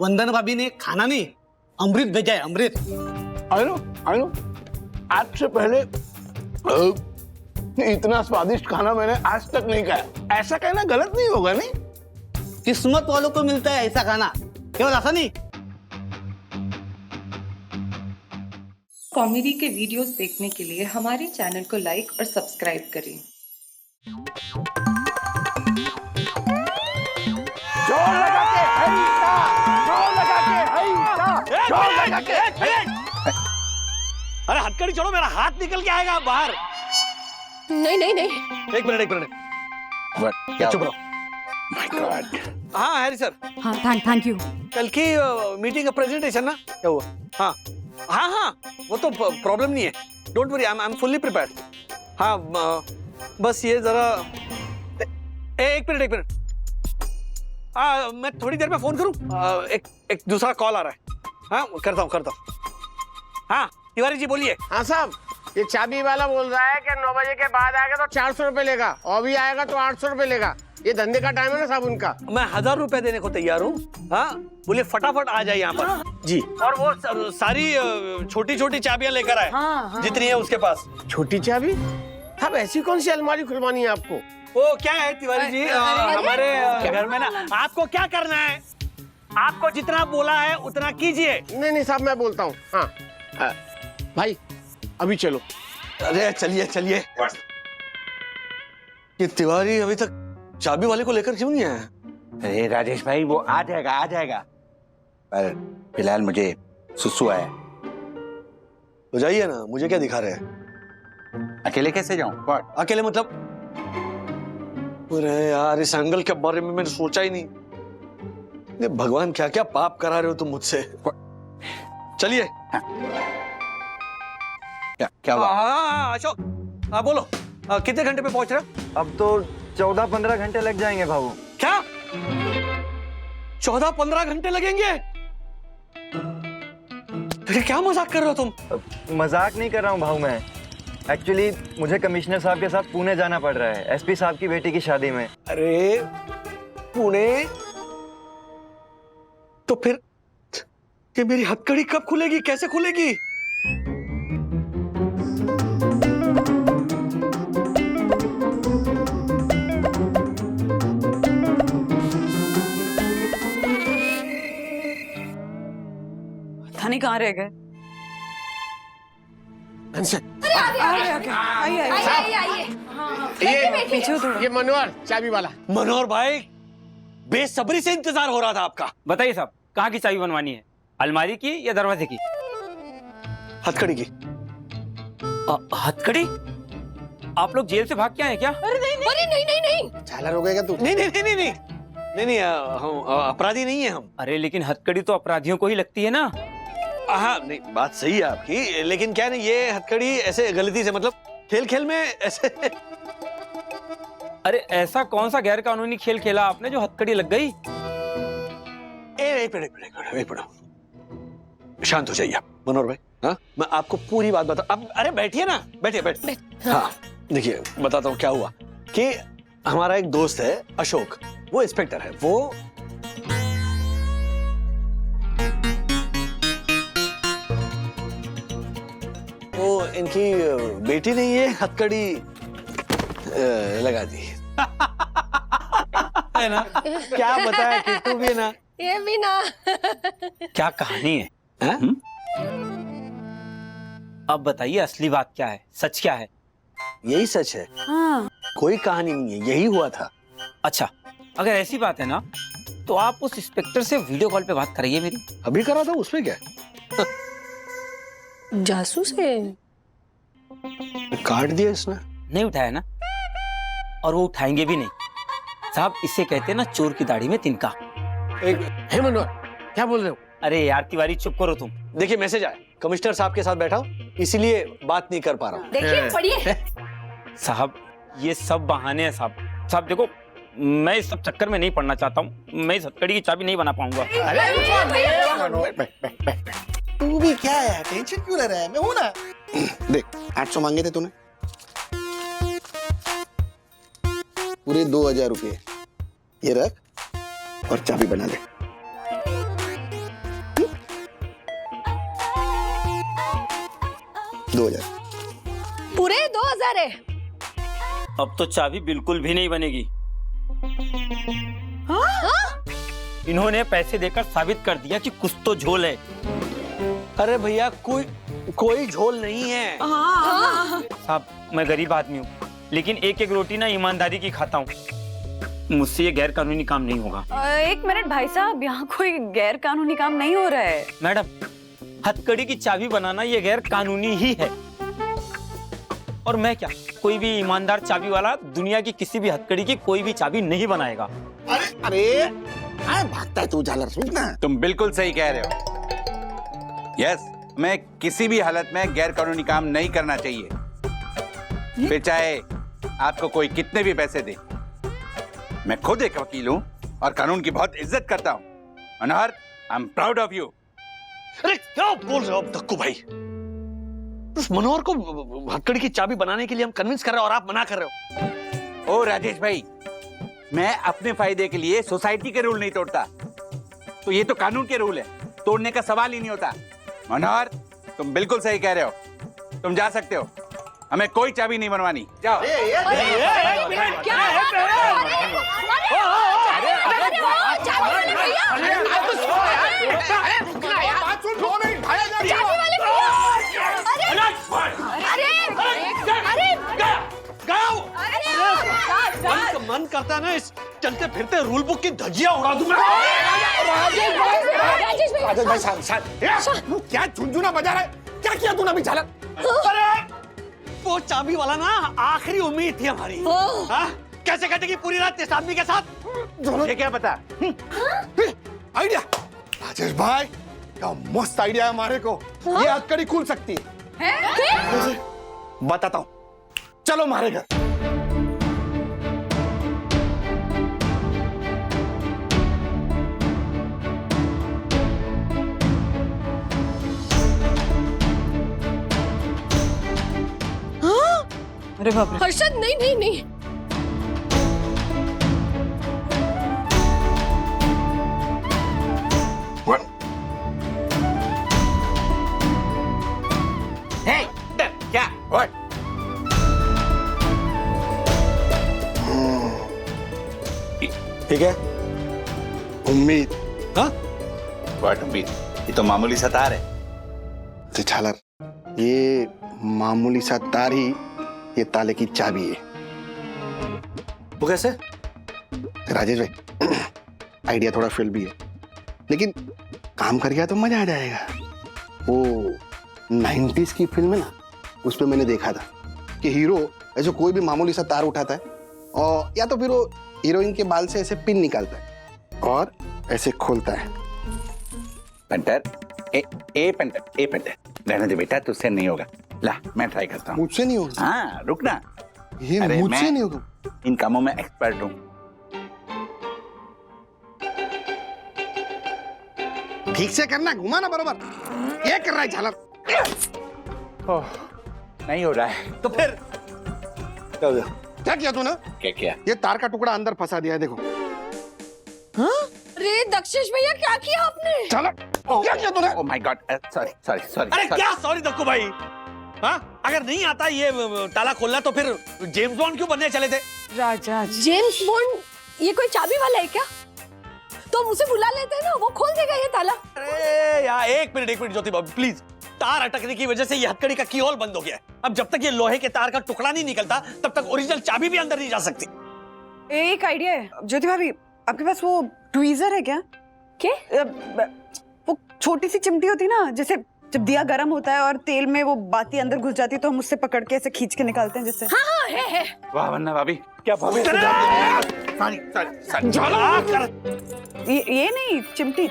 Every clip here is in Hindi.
वंदन भाभी ने खाना नहीं अमृत भेजा है, अमृत। आई नो आज से पहले इतना स्वादिष्ट खाना मैंने आज तक नहीं खाया। ऐसा कहना गलत नहीं होगा नहीं? किस्मत वालों को मिलता है ऐसा खाना, केवल ऐसा नहीं। कॉमेडी के वीडियोस देखने के लिए हमारे चैनल को लाइक और सब्सक्राइब करें। जोर लगा के हैया, जोर लगा के हैया, जोर लगा के। अरे हथकड़ी छोड़ो, मेरा हाथ निकल के आएगा बाहर। नहीं। एक मिनट क्या चुप रहो। My God. हाँ हैरी सर, हाँ थैंक यू। कल की मीटिंग का प्रेजेंटेशन ना, क्या हुआ? हाँ वो तो प्रॉब्लम नहीं है, don't worry, I am fully prepared. हाँ बस ये जरा एक मिनट। मैं थोड़ी देर में फोन करूं? एक दूसरा कॉल आ रहा है। हाँ करता हूँ। हाँ तिवारी जी बोलिए। हाँ साहब, ये चाबी वाला बोल रहा है कि 9 बजे के बाद आएगा तो 400 रुपए लेगा, और भी आएगा तो 800 रुपए लेगा। ये धंधे का टाइम है ना साहब उनका। मैं 1000 रुपए देने को तैयार हूँ। हाँ बोलिए फटाफट आ जाए यहाँ पर जी। और वो सारी छोटी छोटी चाबियां लेकर आए। हाँ। जितनी है उसके पास। छोटी चाबी? साहब ऐसी कौन सी अलमारी खुलवानी है आपको? वो क्या है तिवारी जी, हमारे घर में ना, आपको क्या करना है? आपको जितना बोला है उतना कीजिए। नहीं साहब, मैं बोलता हूँ। हाँ भाई अभी चलो। अरे चलिए। ये तिवारी अभी तक चाबी वाले को लेकर क्यों नहीं आया? अरे राजेश भाई वो आ जाएगा पर फिलहाल मुझे सुसु आया। तो जाइए ना, मुझे क्या दिखा रहे हैं? अकेले कैसे जाऊं? अकेले मतलब? अरे यार इस एंगल के बारे में मैंने सोचा ही नहीं। ये भगवान क्या क्या पाप करा रहे हो तुम मुझसे। चलिए। क्या हुआ? हाँ अशोक, बोलो कितने घंटे पे पहुंच रहे हो? अब तो 14-15 घंटे लग जाएंगे भाऊ। क्या 14-15 घंटे लगेंगे? फिर क्या मजाक कर रहे हो तुम? मजाक नहीं कर रहा हूँ भाऊ मैं। एक्चुअली मुझे कमिश्नर साहब के साथ पुणे जाना पड़ रहा है, एसपी साहब की बेटी की शादी में। अरे पुणे? तो फिर कि मेरी हथकड़ी कब खुलेगी, कैसे खुलेगी? थाने कहाँ रह गए? ये मनोहर चाबी वाला। मनोहर भाई बेसब्री से इंतजार हो रहा था आपका। बताइए साहब, कहाँ की चाबी बनवानी है? अलमारी की या दरवाजे की? हथकड़ी की। हथकड़ी? आप लोग जेल से भाग के आए क्या? अरे नहीं। झालर हो गएगा तू। नहीं, हम अपराधी नहीं है हम। अरे लेकिन हथकड़ी तो अपराधियों को ही लगती है ना। हाँ नहीं, बात सही है आपकी, लेकिन क्या नहीं, ये हथकड़ी ऐसे गलती से, मतलब खेल में ऐसे। अरे ऐसा कौन सा गैर कानूनी खेल खेला आपने जो हथकड़ी लग गई? एक मिनट, शांत हो जाइए आप मनोहर भाई। हाँ मैं आपको पूरी बात बता। अब अरे बैठिए ना, बैठिए। हाँ देखिए बताता हूँ क्या हुआ कि हमारा एक दोस्त है अशोक, वो इंस्पेक्टर है। वो इनकी बेटी ने ये हथकड़ी लगा दी है ना? क्या बताया किट्टू भी ना, ये भी ना। क्या कहानी है? अब बताइए असली बात क्या है, सच क्या है? यही सच है। हाँ। कोई कहानी नहीं है, यही हुआ था। अच्छा अगर ऐसी बात है ना तो आप उस इंस्पेक्टर से वीडियो कॉल पे बात करिए मेरी। अभी करा था, उसमें क्या है? जासूस है। काट दिया इसने। नहीं उठाया ना, और वो उठाएंगे भी नहीं साहब। इसे कहते हैं ना चोर की दाढ़ी में तिनका। हे मनोहर, क्या बोल रहे हो? अरे यार तिवारी चुप करो तुम। देखिए मैसेज आया, कमिश्नर साहब के साथ बैठा हूँ इसीलिए बात नहीं कर पा रहा हूँ। देखिए पढ़िए। साहब ये सब बहाने हैं साहब देखो, मैं इस सब चक्कर में नहीं पड़ना चाहता हूँ। मैं इस हथकड़ी की चाबी नहीं बना पाऊंगा। तू भी क्या है, टेंशन क्यों ले रहा है? मैं हूं ना। देख 800 मांगे थे तूने, पूरे 2000 रुपये ये रख और चाबी बना ले। 2000। पूरे 2000 है। अब तो चाबी बिल्कुल भी नहीं बनेगी। इन्होंने पैसे देकर साबित कर दिया कि कुछ तो झोल है। अरे भैया कोई झोल नहीं है। साहब मैं गरीब आदमी हूँ, लेकिन एक एक रोटी ना ईमानदारी की खाता हूँ। मुझसे ये गैर कानूनी काम नहीं होगा। एक मिनट भाई साहब, यहाँ कोई गैर कानूनी काम नहीं हो रहा है। मैडम, हथकड़ी की चाबी बनाना ये गैर कानूनी ही है। और मैं क्या, कोई भी ईमानदार चाबी वाला दुनिया की किसी भी हथकड़ी की कोई भी चाबी नहीं बनाएगा। अरे अरे भागता है तू झालर, सुनना। तुम बिल्कुल सही कह रहे हो। यस, मैं किसी भी हालत में गैर कानूनी काम नहीं करना चाहिए, फिर चाहे आपको कोई कितने भी पैसे दे। मैं खुद एक वकील हूँ और कानून की बहुत इज्जत करता हूँ। Manohar, I am proud of you. अरे क्या बोल रहे हो अब धक्कू भाई? उस मनोहर को हथकड़ी की चाबी बनाने के लिए हम कन्विंस कर रहे हो और आप मना कर रहे हो। ओ राजेश भाई, मैं अपने फायदे के लिए सोसाइटी के रूल नहीं तोड़ता, तो ये तो कानून के रूल है, तोड़ने का सवाल ही नहीं होता। मनोहर, तुम बिल्कुल सही कह रहे हो, तुम जा सकते हो, हमें कोई चाबी नहीं बनवानी, जाओ। मन करता है ना इस चलते फिरते रूल बुक की धज्जियां उड़ा दूं मैं। राजेश भाई शांत। क्या झुनझुना बजा रहा है? क्या किया तूने अभी झालर? अरे वो चाबी वाला ना आखिरी उम्मीद थी हमारी। हाँ? कैसे कटेगी पूरी रात इस आदमी के साथ? मुझे क्या पता। आइडिया राजेश भाई, क्या मस्त आइडिया है हमारे को। ये हथकड़ी खुल सकती है। बताता हूँ, चलो हमारे घर। अरे बाप रे। हर्षद नहीं नहीं नहीं, क्या? ठीक है, उम्मीद। हाँ? व्हाट उम्मीद? ये तो मामूली सा तार है। झालर, ये मामूली सा तार ही ये ताले की चाबी है। वो कैसे? राजेश भाई, आइडिया थोड़ा फेल भी है, लेकिन काम कर गया तो मजा आ जाएगा। वो 90s की फिल्म है ना, उस पे मैंने देखा था कि हीरो ऐसे कोई भी मामूली सा तार उठाता है और या तो फिर वो हीरोइन के बाल से ऐसे पिन निकालता है और ऐसे खोलता है। पंटर, पंटर, रहने दे बेटा, तुझसे नहीं होगा। ला, मैं ट्राई करता हूँ। मुझसे नहीं होगा? हाँ, रुकना। ये अरे मुझसे नहीं होगा। इन कामों में एक्सपर्ट हूँ। ठीक से करना, घुमाना बरोबर। ये कर रहा है झालर। नहीं हो रहा है। तो फिर क्या किया तूने? क्या किया? ये तार का टुकड़ा अंदर फंसा दिया है, देखो। अरे दक्षेश भैया क्या किया आपने? चलो, क्या किया तूने? Oh my God, sorry. अरे क्या सॉरी धक्कू भाई? हाँ? अगर नहीं आता ये ताला खोलना तो फिर जेम्स बॉन्ड क्यों बनने चले थे? राजा जेम्स बॉन्ड ये कोई चाबी वाला है क्या? तो हम उसे बुला लेते हैं ना, वो खोल देगा ये ताला। अरे यार एक मिनट ज्योति बाबू प्लीज। तार अटकने की वजह से ये हथकड़ी का कीहोल बंद हो गया है। अब जब तक ये लोहे के तार का टुकड़ा नहीं निकलता तब तक ओरिजिनल चाबी भी अंदर नहीं जा सकती। एक आइडिया है ज्योति भाभी, आपके पास वो ट्वीजर है क्या? क्या? वो छोटी सी चिमटी होती है ना, जैसे जब दिया गर्म होता है और तेल में वो बाती अंदर घुस जाती है तो हम उससे पकड़ के ऐसे खींच के निकालते हैं जैसे। हाँ है। वाह वन्ना भाभी, क्या भाभी। ये नहीं, चिमटी।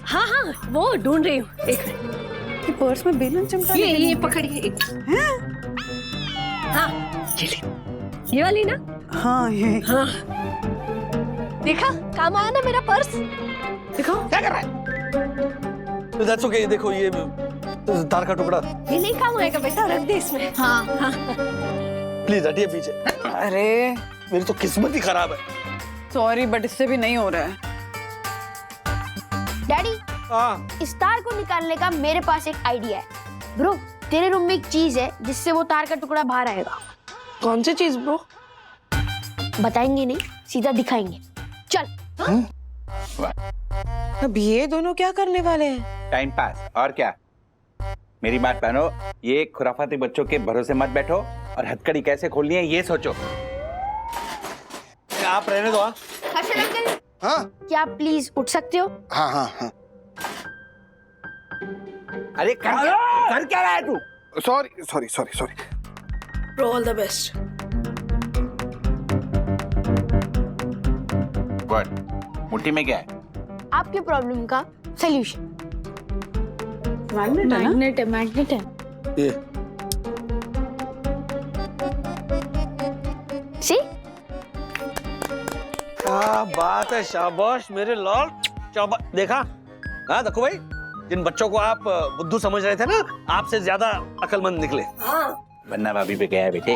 हाँ वो ढूंढ रही हूँ, एक मिनट। ये पर्स में बेलन चिमटा। ये पकड़िए। हाँ ये वाली ना? हाँ ये। हाँ देखा, काम आया ना मेरा पर्स। देखो क्या कर रहा है? That's okay, देखो ये तार का टुकड़ा। ये नहीं काम आएगा बेटा, रख दे इसमें। हाँ प्लीज हटिए पीछे। अरे मेरी तो किस्मत ही खराब है। सॉरी बट इससे भी नहीं हो रहा है। डैडी, हाँ इस तार को निकालने का मेरे पास एक आइडिया है। ब्रो तेरे रूम में एक चीज है जिससे वो तार का टुकड़ा बाहर आएगा। कौन सी चीज ब्रो? बताएंगे नहीं, सीधा दिखाएंगे। चल। अब ये दोनों क्या करने वाले हैं? टाइम पास और क्या। मेरी बात मानो, ये खुराफाती बच्चों के भरोसे मत बैठो और हथकड़ी कैसे खोलनी है ये सोचो। आप रहने दो। हर्षद अंकल, हाँ क्या आप प्लीज उठ सकते हो? हाँ हाँ हाँ। अरे कर क्या रहा है तू? Sorry sorry sorry sorry. Bro all the best. What? मुट्ठी में क्या है? आपकी प्रॉब्लम का सॉल्यूशन। मैग्नेट है ना? मैग्नेट है, मैग्नेट है। ये सी? क्या बात है, शाबाश मेरे लाल, शाबाश। देखा हाँ दक्कू भाई, जिन बच्चों को आप बुद्धू समझ रहे थे ना, आपसे ज्यादा अकलमंद निकले। वन्ना भाभी पे गया है बेटे।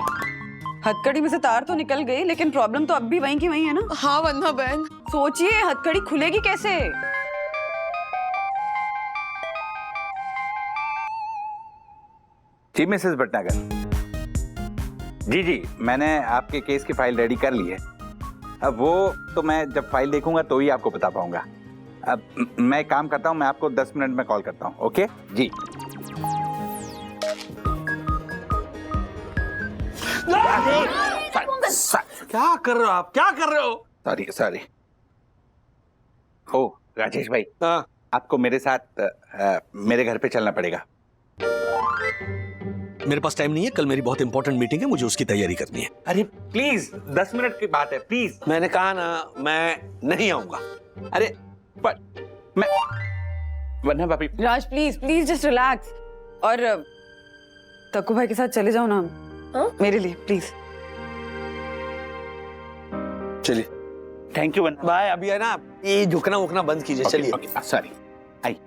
हथकड़ी में से तार तो निकल गई, लेकिन प्रॉब्लम तो अब भी वहीं की वहीं है ना। हाँ वन्ना बहन, सोचिए हथकड़ी खुलेगी कैसे? जी मिसेस भटनागर। जी जी, मैंने आपके केस की फाइल रेडी कर ली है। अब वो तो मैं जब फाइल देखूंगा तो ही आपको बता पाऊंगा। अब मैं काम करता हूं, मैं आपको 10 मिनट में कॉल करता हूं। ओके जी। क्या कर रहे हो आप, क्या कर रहे हो? Sorry sorry. ओ राजेश भाई, हाँ आपको मेरे साथ मेरे घर पे चलना पड़ेगा। मेरे पास टाइम नहीं है, कल मेरी बहुत इंपॉर्टेंट मीटिंग है, मुझे उसकी तैयारी करनी है। अरे प्लीज, 10 मिनट की बात है, प्लीज। मैंने कहा ना मैं नहीं आऊंगा। अरे पर मैं वरना भाभी। राज प्लीज प्लीज जस्ट रिलैक्स। और तक्कू भाई के साथ चले जाओ ना मेरे लिए प्लीज। चलिए, थैंक यू वन्ना। बाय। अभी है ना, ये झुकना उकना बंद कीजिए। चलिए। सॉरी। आई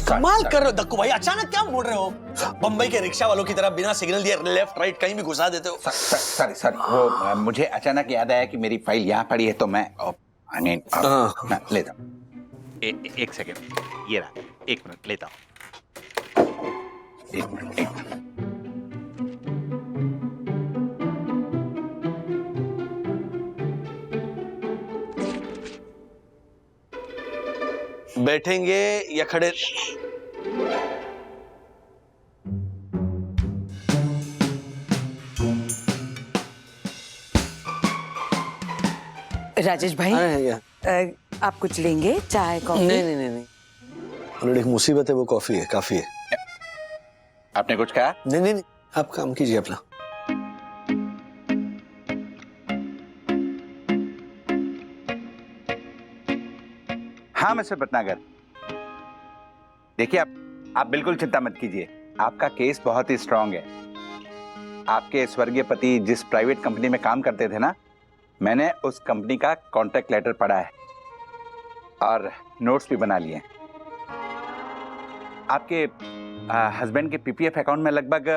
कमाल कर रहे हो दक्कू भाई, अचानक क्या मोड़ रहे हो? बम्बई के रिक्शा वालों की तरह बिना सिग्नल दिए लेफ्ट राइट कहीं भी घुसा देते हो। सॉरी सॉरी, वो मुझे अचानक याद आया कि मेरी फाइल यहाँ पड़ी है तो मैं लेता हूँ। एक सेकेंड, ये रहा। 1 मिनट लेता हूँ। 1 मिनट, 1 मिनट। बैठेंगे या खड़े? राजेश भाई, आप कुछ लेंगे? चाय कॉफी? नहीं नहीं नहीं नहीं, ऑलरेडी एक मुसीबत है, वो कॉफी है, काफी है। आपने कुछ कहा? नहीं नहीं नहीं, आप काम कीजिए अपना। हाँ मिस्टर भटनागर, देखिए आप बिल्कुल चिंता मत कीजिए। आपका केस बहुत ही स्ट्रांग है। आपके स्वर्गीय पति जिस प्राइवेट कंपनी में काम करते थे ना, मैंने उस कंपनी का कॉन्ट्रैक्ट लेटर पढ़ा है और नोट्स भी बना लिए। आपके हस्बैंड के पीपीएफ अकाउंट में लगभग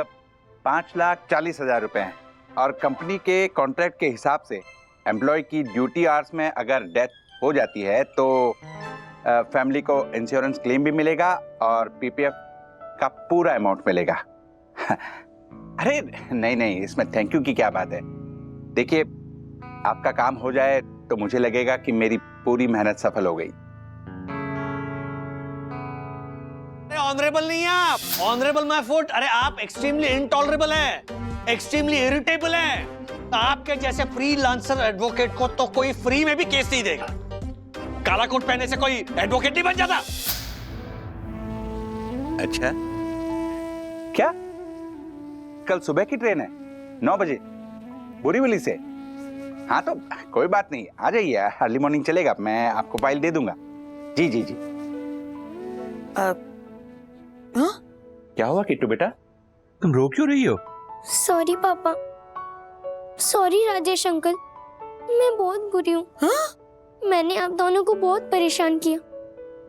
5,40,000 रुपए हैं और कंपनी के कॉन्ट्रैक्ट के हिसाब से एम्प्लॉय की ड्यूटी आवर्स में अगर डेथ हो जाती है तो फैमिली को इंश्योरेंस क्लेम भी मिलेगा और पीपीएफ का पूरा अमाउंट मिलेगा। अरे नहीं नहीं, इसमें थैंक यू की क्या बात है। देखिए, आपका काम हो जाए तो मुझे लगेगा कि मेरी पूरी मेहनत सफल हो गई। ऑनरेबल नहीं है आप, ऑनरेबल माय फुट। अरे आप एक्सट्रीमली इनटॉलरेबल हैं, एक्सट्रीमली इरिटेबल हैं। आपके जैसे फ्रीलांसर एडवोकेट को तो कोई फ्री में भी केस नहीं देगा। काला कोट पहने से कोई एडवोकेट नहीं बन जाता। अच्छा, क्या कल सुबह की ट्रेन है 9 बजे बोरीवली से? हाँ तो कोई बात नहीं, आ जाइए, अर्ली मॉर्निंग चलेगा, मैं आपको फाइल दे दूंगा। जी जी जी। क्या हुआ किट्टू बेटा, तुम रो क्यों रही हो? सॉरी पापा, सॉरी राजेश अंकल, मैं बहुत बुरी हूँ। मैंने आप दोनों को बहुत परेशान किया।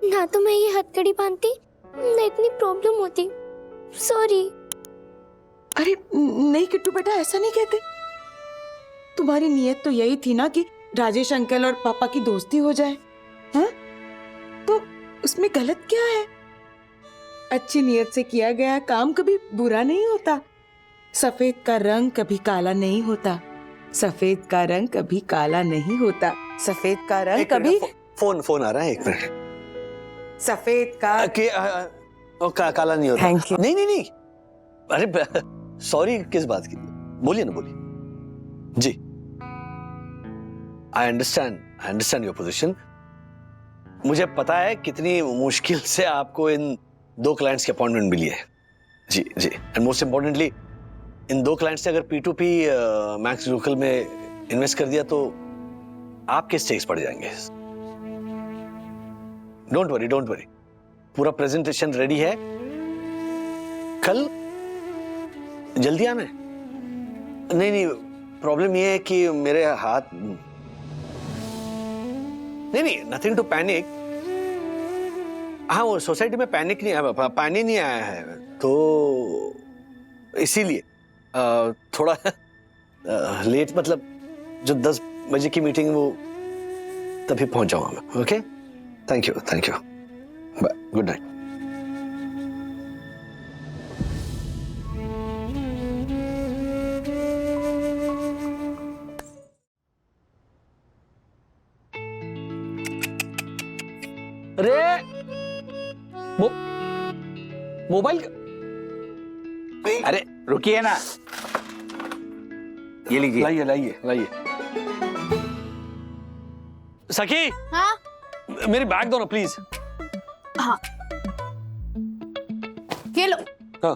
ना तो मैं ये हथकड़ी बांधती, ना इतनी प्रॉब्लम होती। सॉरी। अरे नहीं किट्टू बेटा, ऐसा नहीं कहते। तुम्हारी नीयत तो यही थी ना कि राजेश अंकल और पापा की दोस्ती हो जाए, हाँ? तो उसमें गलत क्या है? अच्छी नीयत से किया गया काम कभी बुरा नहीं होता। सफेद का रंग कभी काला नहीं होता। सफेद का रंग कभी काला नहीं होता। सफेद का रंग कभी फोन आ रहा है, एक मिनट। सफेद का काला नहीं होता। Thank you. नहीं अरे सॉरी किस बात की, बोलिए ना, बोलिए जी। I understand your position. मुझे पता है कितनी मुश्किल से आपको इन 2 क्लाइंट्स की अपॉइंटमेंट मिली है। जी and most importantly in 2 clients ने अगर P2P मैक्स लोकल में इन्वेस्ट कर दिया तो आपके स्टेक्स बढ़ जाएंगे। डोंट वरी, पूरा प्रेजेंटेशन रेडी है, कल जल्दी आना है। नहीं प्रॉब्लम ये है कि मेरे हाथ नहीं नथिंग टू पैनिक। हाँ वो सोसाइटी में पैनिक नहीं आया, पानी नहीं आया है तो इसीलिए थोड़ा लेट, मतलब जो 10 बजे की मीटिंग वो तभी पहुंच जाऊंगा मैं। Okay thank you bye, good night. अरे मोबाइल अरे रुकिए ना, ये लीजिए। लाइए सखी। हाँ मेरी बैग दो ना प्लीज। हाँ ये लो। हाँ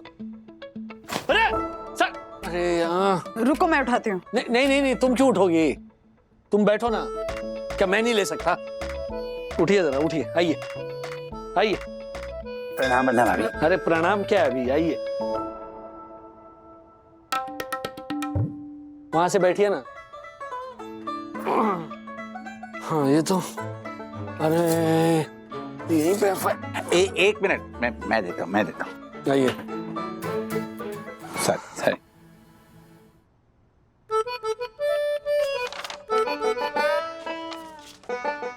अरे यार रुको मैं उठाती हूँ। नहीं तुम क्यों उठोगी, तुम बैठो ना। क्या मैं नहीं ले सकता? उठिए जरा, उठिए, आइए। प्रणाम बंधन भाभी। अरे प्रणाम क्या है अभी, आइए वहां से बैठिए ना। हाँ ये तो अरे यहीं पे एक मिनट, मैं देता हूँ। आइए। सर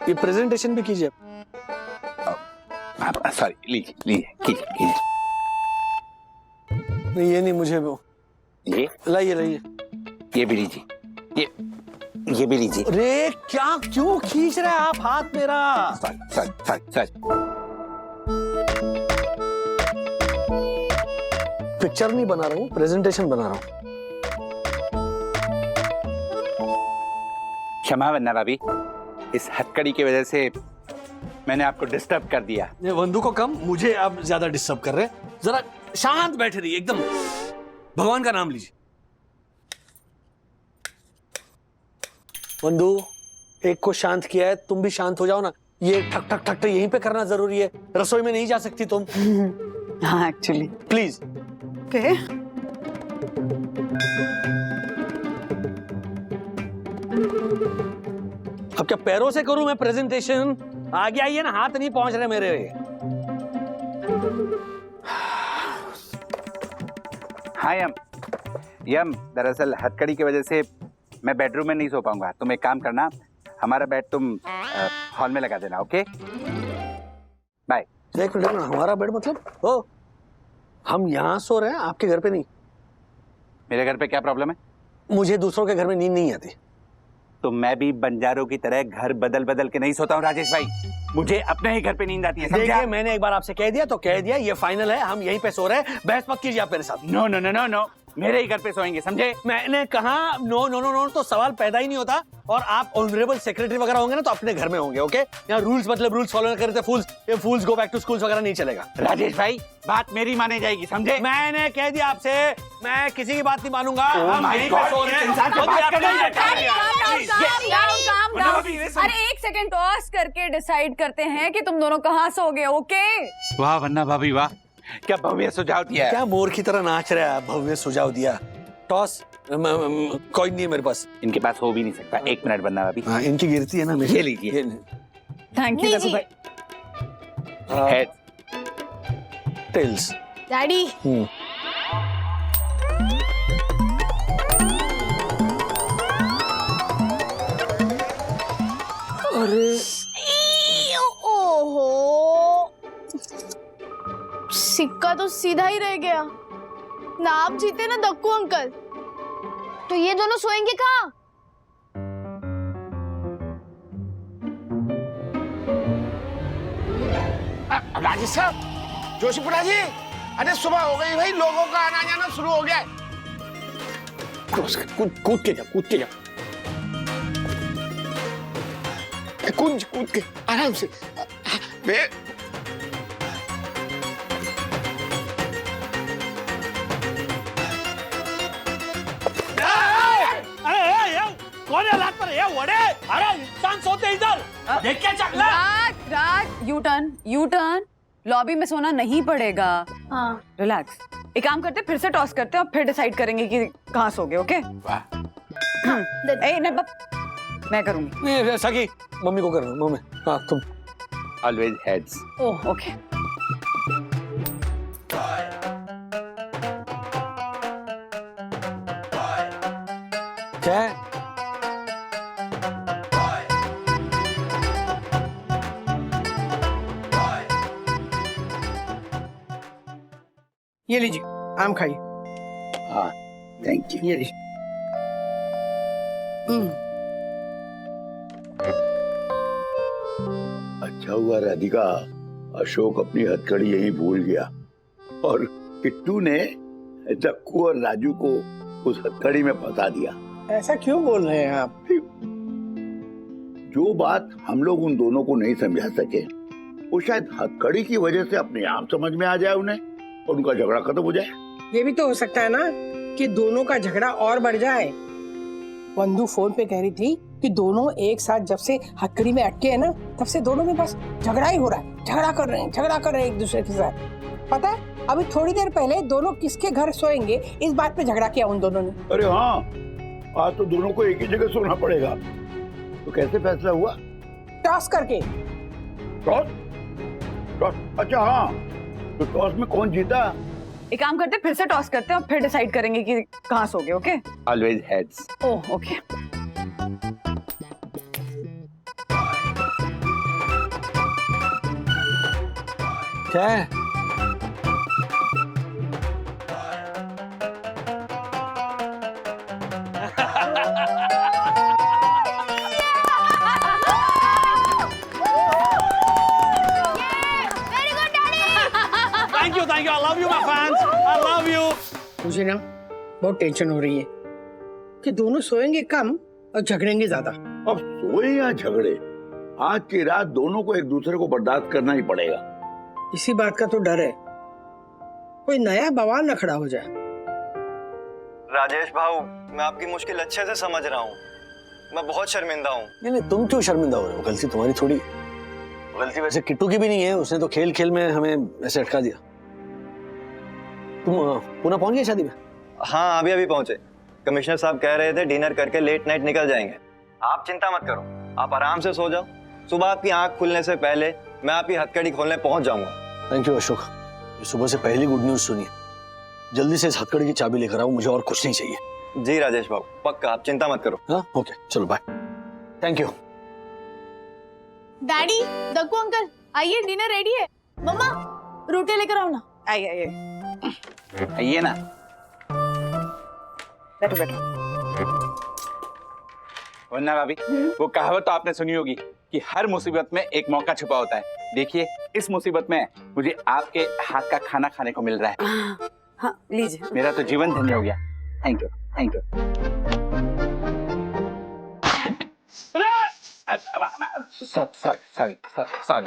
ये प्रेजेंटेशन भी कीजिए। सॉरी, लीजिए। नहीं ये नहीं, मुझे वो ये लाइए। ये भी लीजिए, ये भी लीजिए। अरे क्या क्यों खींच रहे हैं आप हाथ मेरा? सॉरी। पिक्चर नहीं बना रहा हूँ, प्रेजेंटेशन बना रहा हूँ। क्षमा वंदना भाभी, इस हथकड़ी की वजह से मैंने आपको डिस्टर्ब कर दिया। वंदू को कम, मुझे आप ज्यादा डिस्टर्ब कर रहे हैं। जरा शांत बैठे रहिए, एकदम भगवान का नाम लीजिए। वंदू एक को शांत किया है, तुम भी शांत हो जाओ ना। ये ठक ठक ठक यहीं पे करना जरूरी है, रसोई में नहीं जा सकती तुम। हाँ एक्चुअली प्लीज। ओके अब क्या पैरों से करूं मैं प्रेजेंटेशन? आगे आइए ना, हाथ नहीं पहुंच रहे मेरे। हाँ यम दरअसल हथकड़ी की वजह से मैं बेडरूम में नहीं सो पाऊंगा। तुम एक काम करना, हमारा बेड तुम हॉल में लगा देना। Okay bye. एक मिनट ना, हमारा बेड मतलब ओ हम यहाँ सो रहे हैं, आपके घर पे नहीं। मेरे घर पे क्या प्रॉब्लम है? मुझे दूसरों के घर में नींद नहीं आती। तो मैं भी बंजारों की तरह घर बदल के नहीं सोता हूँ राजेश भाई। मुझे अपने ही घर पे नींद आती है, समझा? देखिए मैंने एक बार आपसे कह दिया तो कह दिया, ये फाइनल है, हम यहीं पे सो रहे हैं। बहस मत कीजिए आप मेरे साथ। नो, मेरे ही घर पे सोएंगे, समझे? मैंने कहा नो तो सवाल पैदा ही नहीं होता। और आप ऑनरेबल सेक्रेटरी वगैरह होंगे ना तो अपने घर में होंगे। ओके यहाँ रूल्स मतलब रूल्स फॉलो नहीं करते फूल्स। ये फूल्स गो बैक टू स्कूल्स वगैरह नहीं चलेगा। राजेश भाई बात मेरी माने जाएगी, समझे? मैंने कह दिया आपसे, मैं किसी की बात नहीं मानूंगा। हम my यहीं पे God, सो रहे हैं। इंसान से बात करने में अरे एक सेकंड टॉस करके डिसाइड करते हैं कि तुम दोनों कहाँ सोगे। ओके वाह वन्ना भाभी वाह, क्या भव्य सुझाव दिया है। क्या मोर की तरह नाच रहा है, भव्य सुझाव दिया। टॉस कोई नहीं है मेरे पास। इनके पास हो भी नहीं सकता। एक मिनट वन्ना भाभी। हाँ इनकी गिरती है ना। ये लीजिए। थैंक यू रघु भाई। Head tales. डैडी सीधा ही रह गया। ना आप जीते ना दक्कू अंकल। तो ये दोनों सोएंगे कहाँ? राजेश साहब, जोशीपुरा जी, अरे सुबह हो गई भाई, लोगों का आना जाना शुरू हो गया है। कूद के जाओ, कूद के जाओ, कूद के आराम से। कौन है लात पर? ये वड़े, अरे इंसान सोते इधर, देख क्या चकला? राज, यू टर्न। लॉबी में सोना नहीं पड़ेगा। हाँ। रिलैक्स। एक काम करते, फिर से टॉस करते हैं और फिर डिसाइड करेंगे कि कहाँ सोगे। ओके? मैं करूंगी। सगी, मम्मी को करना, मम्मी। हाँ तुम। Always heads. Oh okay. क्या है? ये लीजिए, आम खाइए। हाँ, थैंक यू। ये लीजिए। अच्छा हुआ राधिका, अशोक अपनी हथकड़ी यहीं भूल गया और किट्टू ने दक्कू और राजू को उस हथकड़ी में फंसा दिया। ऐसा क्यों बोल रहे हैं आप? जो बात हम लोग उन दोनों को नहीं समझा सके, वो शायद हथकड़ी की वजह से अपने आप समझ में आ जाए उन्हें और उनका झगड़ा खत्म हो जाए। ये भी तो हो सकता है ना कि दोनों का झगड़ा और बढ़ जाए। बंधु फोन पे कह रही थी कि दोनों एक साथ जब से हथकड़ी में अटके हैं ना, तब से दोनों में बस झगड़ा ही हो रहा है। झगड़ा कर रहे हैं एक दूसरे के साथ। पता है, अभी थोड़ी देर पहले दोनों किसके घर सोएंगे इस बात पे झगड़ा किया उन दोनों ने। अरे हाँ, आज तो दोनों को एक ही जगह सोना पड़ेगा। तो कैसे फैसला हुआ? टॉस करके। टॉस? अच्छा हाँ, तो टॉस में कौन जीता? एक काम करते, फिर से टॉस करते हैं और फिर डिसाइड करेंगे कि कहाँ सोगे। Okay? Always heads. Oh okay. क्या है? Thank you. I love you, my fans. I love you. मुझे ना बहुत टेंशन हो रही है कि दोनों सोएंगे कम और झगड़ेंगे ज्यादा। अब सोए या झगड़े, आज की रात दोनों को एक दूसरे को बर्दाश्त करना ही पड़ेगा। इसी बात का तो डर है, कोई नया बवाल न खड़ा हो जाए। राजेश भाऊ, मैं आपकी मुश्किल अच्छे से समझ रहा हूँ। मैं बहुत शर्मिंदा हूँ। नहीं, तुम क्यों शर्मिंदा हो रहे हो? गलती तुम्हारी थोड़ी। गलती वैसे किट्टू की भी नहीं है, उसने तो खेल खेल में हमें ऐसे अटका दिया। तुम पुणे पहुंच गए शादी में? हाँ, अभी पहुंचे। कमिश्नर साहब कह रहे थे डिनर करके लेट नाइट निकल जाएंगे। आप चिंता मत करो, आप आराम से सो जाओ। सुबह आपकी आंख खुलने से पहले मैं आपकी हथकड़ी खोलने पहुंच जाऊंगा। थैंक यू अशोक, ये सुबह से पहली गुड न्यूज सुनी। जल्दी से इस हथकड़ी की चाबी लेकर आओ, मुझे और कुछ नहीं चाहिए। जी राजेश बाबू, पक्का, आप चिंता मत करो। हाँ ओके, चलो bye. Thank you. Daddy, Dakku uncle, आइए, डिनर रेडी है। मम्मा, रोटी लेकर आओ ना। आइए आइए ना। बैठो। वरना भाभी, वो कहावत तो आपने सुनी होगी कि हर मुसीबत में एक मौका छुपा होता है। देखिए, इस मुसीबत में मुझे आपके हाथ का खाना खाने को मिल रहा है। हाँ, लीजिए। मेरा तो जीवन धन्य हो गया। Thank you. Sorry.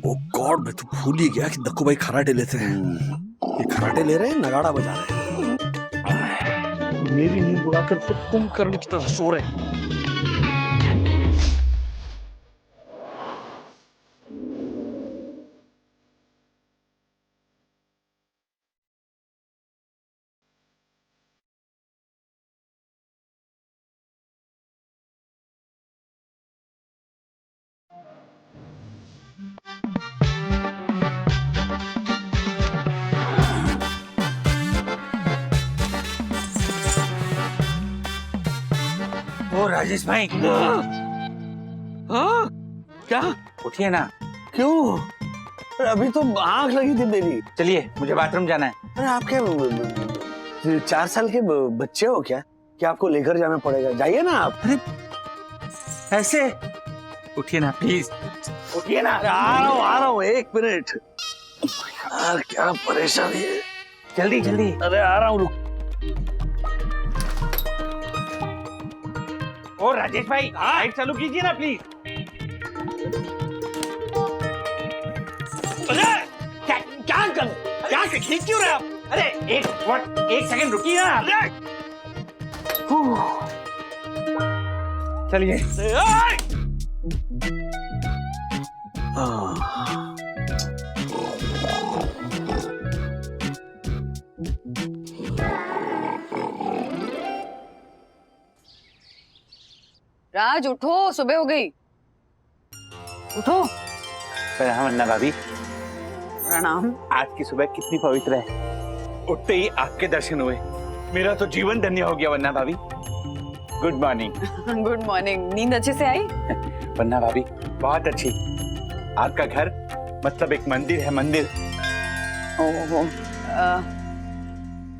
Oh god, मैं तो भूल ही गया कि दक्कू भाई खराटे लेते हैं। ये खराटे ले रहे हैं, नगाड़ा बजा रहे हैं। मेरी नींद उड़ाकर खुद कुंभकर्ण की तरह सो रहे हैं। ओ राजेश भाई, हाँ क्या? उठिए ना। क्यों? अरे अभी तो आंख लगी थी मेरी। चलिए, मुझे बाथरूम जाना है। अरे आपके 4 साल के बच्चे हो क्या कि आपको लेकर जाना पड़ेगा? जाइए ना आप। अरे ऐसे उठिए ना प्लीज, उठिए ना। आ रहा हूँ 1 मिनट। यार क्या परेशानी है। जल्दी जल्दी। अरे आ रहा हूँ, रुक। ओ राजेश भाई, लाइट चालू कीजिए ना प्लीज। अरे क्या खींच क्यों रहे आप? अरे एक सेकंड रुकिए ना। चलिए। राज उठो, सुबह हो गई। उठो। प्रणाम अन्ना भाभी। प्रणाम। आज की सुबह कितनी पवित्र है। उठते ही आपके दर्शन हुए, मेरा तो जीवन धन्य हो गया वन्ना भाभी। Good morning. Good morning. नींद अच्छे से आई? वन्ना भाभी बहुत अच्छी। आपका घर मतलब एक मंदिर है, मंदिर। ओहो।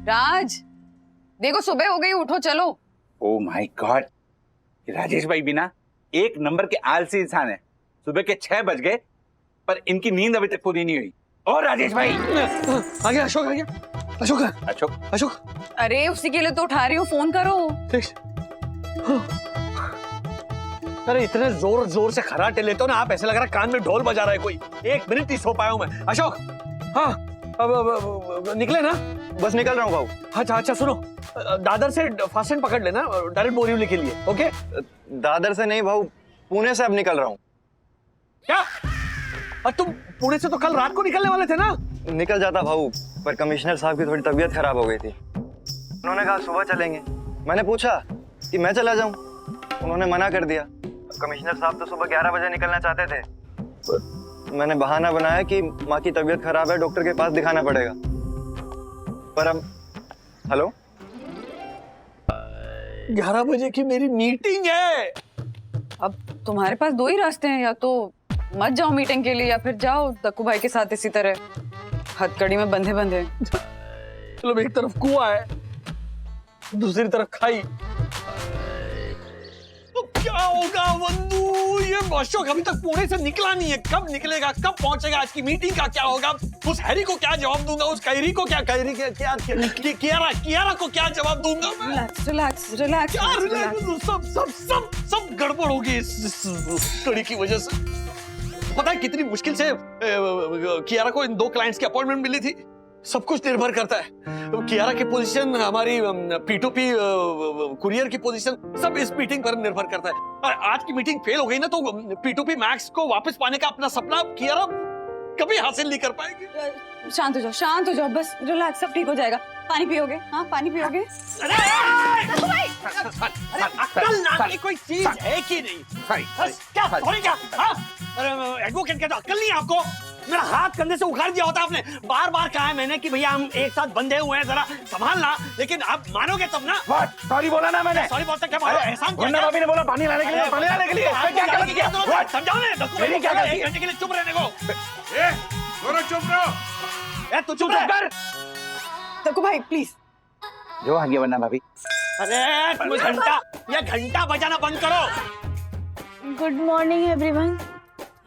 राज देखो सुबह हो गई, उठो चलो। ओ माय गॉड, राजेश भाई भी ना एक नंबर के आलसी इंसान है। सुबह के 6 बज गए पर इनकी नींद अभी तक पूरी नहीं हुई। और राजेश भाई आ गया, अशोक आ गया। अशोक अशोक अशोक। अरे उसी के लिए तो उठा रही हूँ, फोन करो। अरे इतने जोर जोर से खराटे लेते हो ना आप, ऐसे लग रहा है कान में ढोल बजा रहा है कोई। 1 मिनट नहीं सो पाया हूँ मैं। अशोक हाँ अब निकले ना? बस निकल रहा हूँ भाऊ। अच्छा अच्छा सुनो, दादर से फास्ट ट्रेन पकड़ लेना डायरेक्ट बोरीवली के लिए। ओके? दादर से नहीं भाऊ, पुणे से अब निकल रहा हूँ। क्या? और तुम पुणे से तो कल रात को निकलने वाले थे ना? निकल जाता भाऊ, पर कमिश्नर साहब की थोड़ी तबीयत खराब हो गई थी। उन्होंने कहा सुबह चलेंगे। मैंने पूछा कि मैं चला जाऊं, उन्होंने मना कर दिया। कमिश्नर साहब तो सुबह 11 बजे निकलना चाहते थे। मैंने बहाना बनाया कि माँ की तबीयत खराब है, डॉक्टर के पास दिखाना पड़ेगा। पर अब हेलो 11 बजे की मेरी मीटिंग है। अब तुम्हारे पास 2 ही रास्ते हैं, या तो मत जाओ मीटिंग के लिए या फिर जाओ दक्कू भाई के साथ इसी तरह हथकड़ी में बंधे बंधे। मतलब एक तरफ कुआं है, दूसरी तरफ खाई। तो क्या होगा वंदू? ये अशोक अभी तक पुणे से निकला नहीं है। कब निकलेगा, कब पहुंचेगा? आज की मीटिंग का क्या होगा? उस हैरी को क्या जवाब दूंगा? उस कैरी को क्या, कैरी क्या कियारा को क्या जवाब दूंगा? Relax relax relax. क्या रिलैक्स? सब गड़बड़ होगी इस कड़ी की वजह से। पता है कितनी मुश्किल से कियारा को इन 2 क्लाइंट्स की अपॉइंटमेंट मिली थी। सब कुछ निर्भर करता है। कियारा की पोजीशन, हमारी P2P कुरियर की पोजीशन, सब इस मीटिंग पर निर्भर करता है। और आज की मीटिंग फेल हो गई ना तो P2P मैक्स को वापस पाने का अपना सपना कियारा कभी हासिल नहीं कर पाएगी। शांत हो जाओ, बस रिलैक्स, सब ठीक हो जाएगा। पानी पियोगे? हाँ पानी पियोगे? अरे अक्ल नाम की कोई चीज है कि नहीं? क्या? एडवोकेट कहता अक्ल नहीं आपको? मेरा हाथ कंधे से उखाड़ दिया होता आपने। बार बार कहा है मैंने कि भैया हम एक साथ बंधे हुए हैं, जरा संभालना। लेकिन आप मानोगे तब ना। सॉरी बोला ना मैंने। सॉरी बोलते क्या? एहसान किया? वन्ना भाभी ने बोला पानी लाने के लिए, पानी लाने के लिए। क्या गलती किया? समझाओ ना, 1 घंटे के लिए चुप रहने को। दोनों चुप रहो। तू चुप कर। दक्कू भाई प्लीज। जो आ गया वन्ना भाभी। अरे तुम घंटा बजाना बंद करो। Good morning everyone.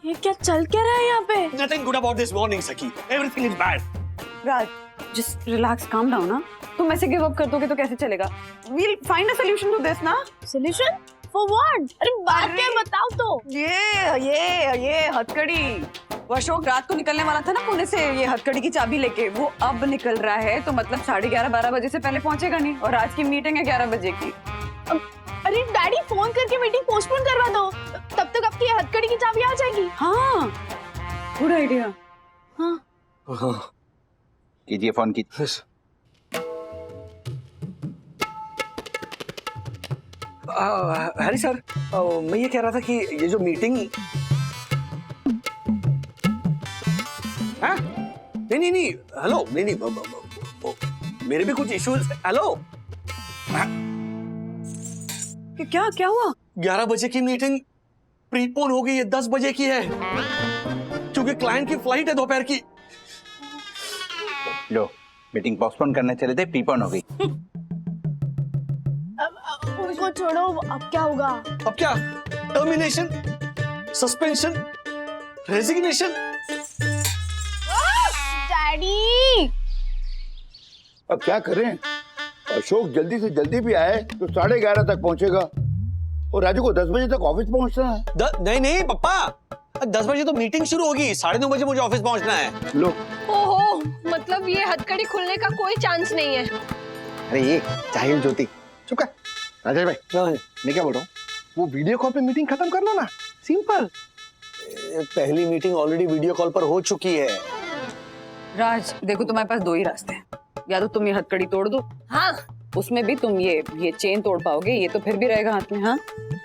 ये क्या चल क्या रहा है यहाँ पे? Nothing good about this morning, Saki. Everything is bad. Raj just relax, calm down ना। तुम ऐसे गिव अप कर दोगे तो कैसे चलेगा? We'll find a solution to this ना। Solution? For what? अरे बात क्या है बताओ तो। ये हथकड़ी। वो अशोक रात को निकलने वाला था ना पुणे से ये हथकड़ी की चाबी लेके, वो अब निकल रहा है तो मतलब 11:30-12 बजे से पहले पहुंचेगा नहीं। और आज की मीटिंग है 11 बजे की। अरे डैडी फोन करके मीटिंग पोस्टपोन करवा दो, तब तक आपकी हथकड़ी की चाबी आ जाएगी। हाँ गुड आइडिया। हाँ कीजिए फोन की। हरी सर, मैं ये कह रहा था कि ये जो मीटिंग नहीं हेलो नहीं मेरे भी कुछ इश्यूज। हेलो क्या क्या हुआ? 11 बजे की मीटिंग प्रीपोन हो गई है, 10 बजे की है, क्योंकि क्लाइंट की फ्लाइट है दोपहर की। लो, मीटिंग पोस्टपोन करने चले थे, प्रीपोन हो गई। उनको छोड़ो, अब क्या होगा? अब क्या? Termination, suspension, resignation. डैडी, अब क्या करें? अशोक जल्दी से जल्दी भी आए तो 11:30 तक पहुंचेगा और राजू को 10 बजे तक ऑफिस पहुंचना है। नहीं पप्पा, 10 बजे तो मीटिंग शुरू होगी, 9:30 बजे मुझे ऑफिस पहुंचना है। लो, ओहो, मतलब ये हथकड़ी खुलने का कोई चांस नहीं है। अरे ये जाहिल ज्योति, चुप कर। राजेश भाई, मैं क्या बोल रहा हूँ, वो वीडियो कॉल पे मीटिंग खत्म कर लो ना, सिंपल। पहली मीटिंग ऑलरेडी वीडियो कॉल पर हो चुकी है। राज, देखो तुम्हारे पास 2 ही रास्ते हैं, या तो तुम ये हथकड़ी तोड़ दो, हाँ, उसमें भी तुम ये चेन तोड़ पाओगे, ये तो फिर भी रहेगा हाथ में, हाँ।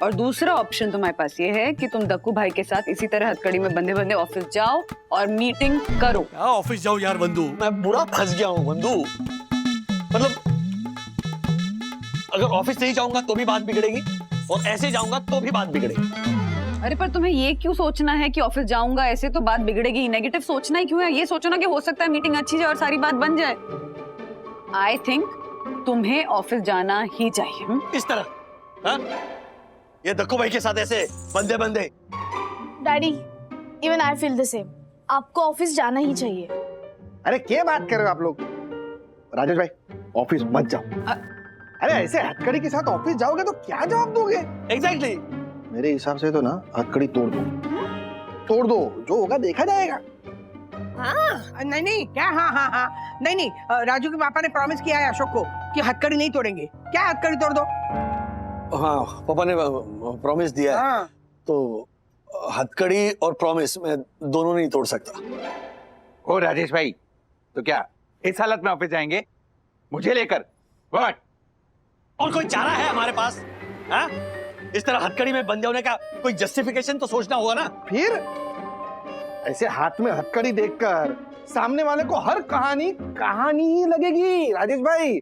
और दूसरा ऑप्शन तुम्हारे पास ये है कि तुम दक्कू भाई के साथ इसी तरह हथकड़ी में बंधे बंधे ऑफिस जाओ और मीटिंग करो। क्या ऑफिस जाओ यार बंधु, मैं बुरा फंस गया हूँ बंधु। मतलब अगर ऑफिस नहीं जाऊंगा तो भी बात बिगड़ेगी और ऐसे जाऊंगा तो भी बात बिगड़ेगी। अरे पर तुम्हें ये क्यों सोचना है कि ऑफिस जाऊंगा ऐसे तो बात बिगड़ेगी? नेगेटिव सोचना ही क्यों है? ये सोचो ना कि हो सकता है मीटिंग अच्छी जाए और सारी बात बन जाए। आई थिंक तुम्हें ऑफिस जाना ही चाहिए। इस तरह, हाँ? ये दक्कू भाई के साथ ऐसे बंदे बंदे। Daddy, even I feel the same. आपको ऑफिस जाना ही चाहिए। अरे क्या बात कर रहे हो आप लोग? राजेश भाई, ऑफिस मत जाओ। अरे ऐसे हथकड़ी के साथ ऑफिस जाओगे तो क्या जवाब दोगे? एग्जैक्टली। मेरे हिसाब से तो ना हथकड़ी तोड़ दो, तोड़ दो, जो होगा देखा जाएगा। हाँ, नहीं क्या, हाँ, नहीं, राजू के पापा ने प्रॉमिस किया है अशोक को कि हथकड़ी नहीं तोड़ेंगे। क्या हथकड़ी तोड़ दो? हाँ, पापा ने प्रॉमिस दिया है। हाँ। तो हथकड़ी और प्रॉमिस मैं दोनों नहीं तोड़ सकता। ओ राजेश भाई, तो क्या इस हालत में ऑफिस जाएंगे मुझे लेकर? व्हाट? और कोई चारा है हमारे पास? हाँ? इस तरह हथकड़ी में बंदे होने का कोई जस्टिफिकेशन तो सोचना होगा ना। फिर ऐसे हाथ में हथकड़ी देखकर सामने वाले को हर कहानी ही लगेगी। राजेश भाई,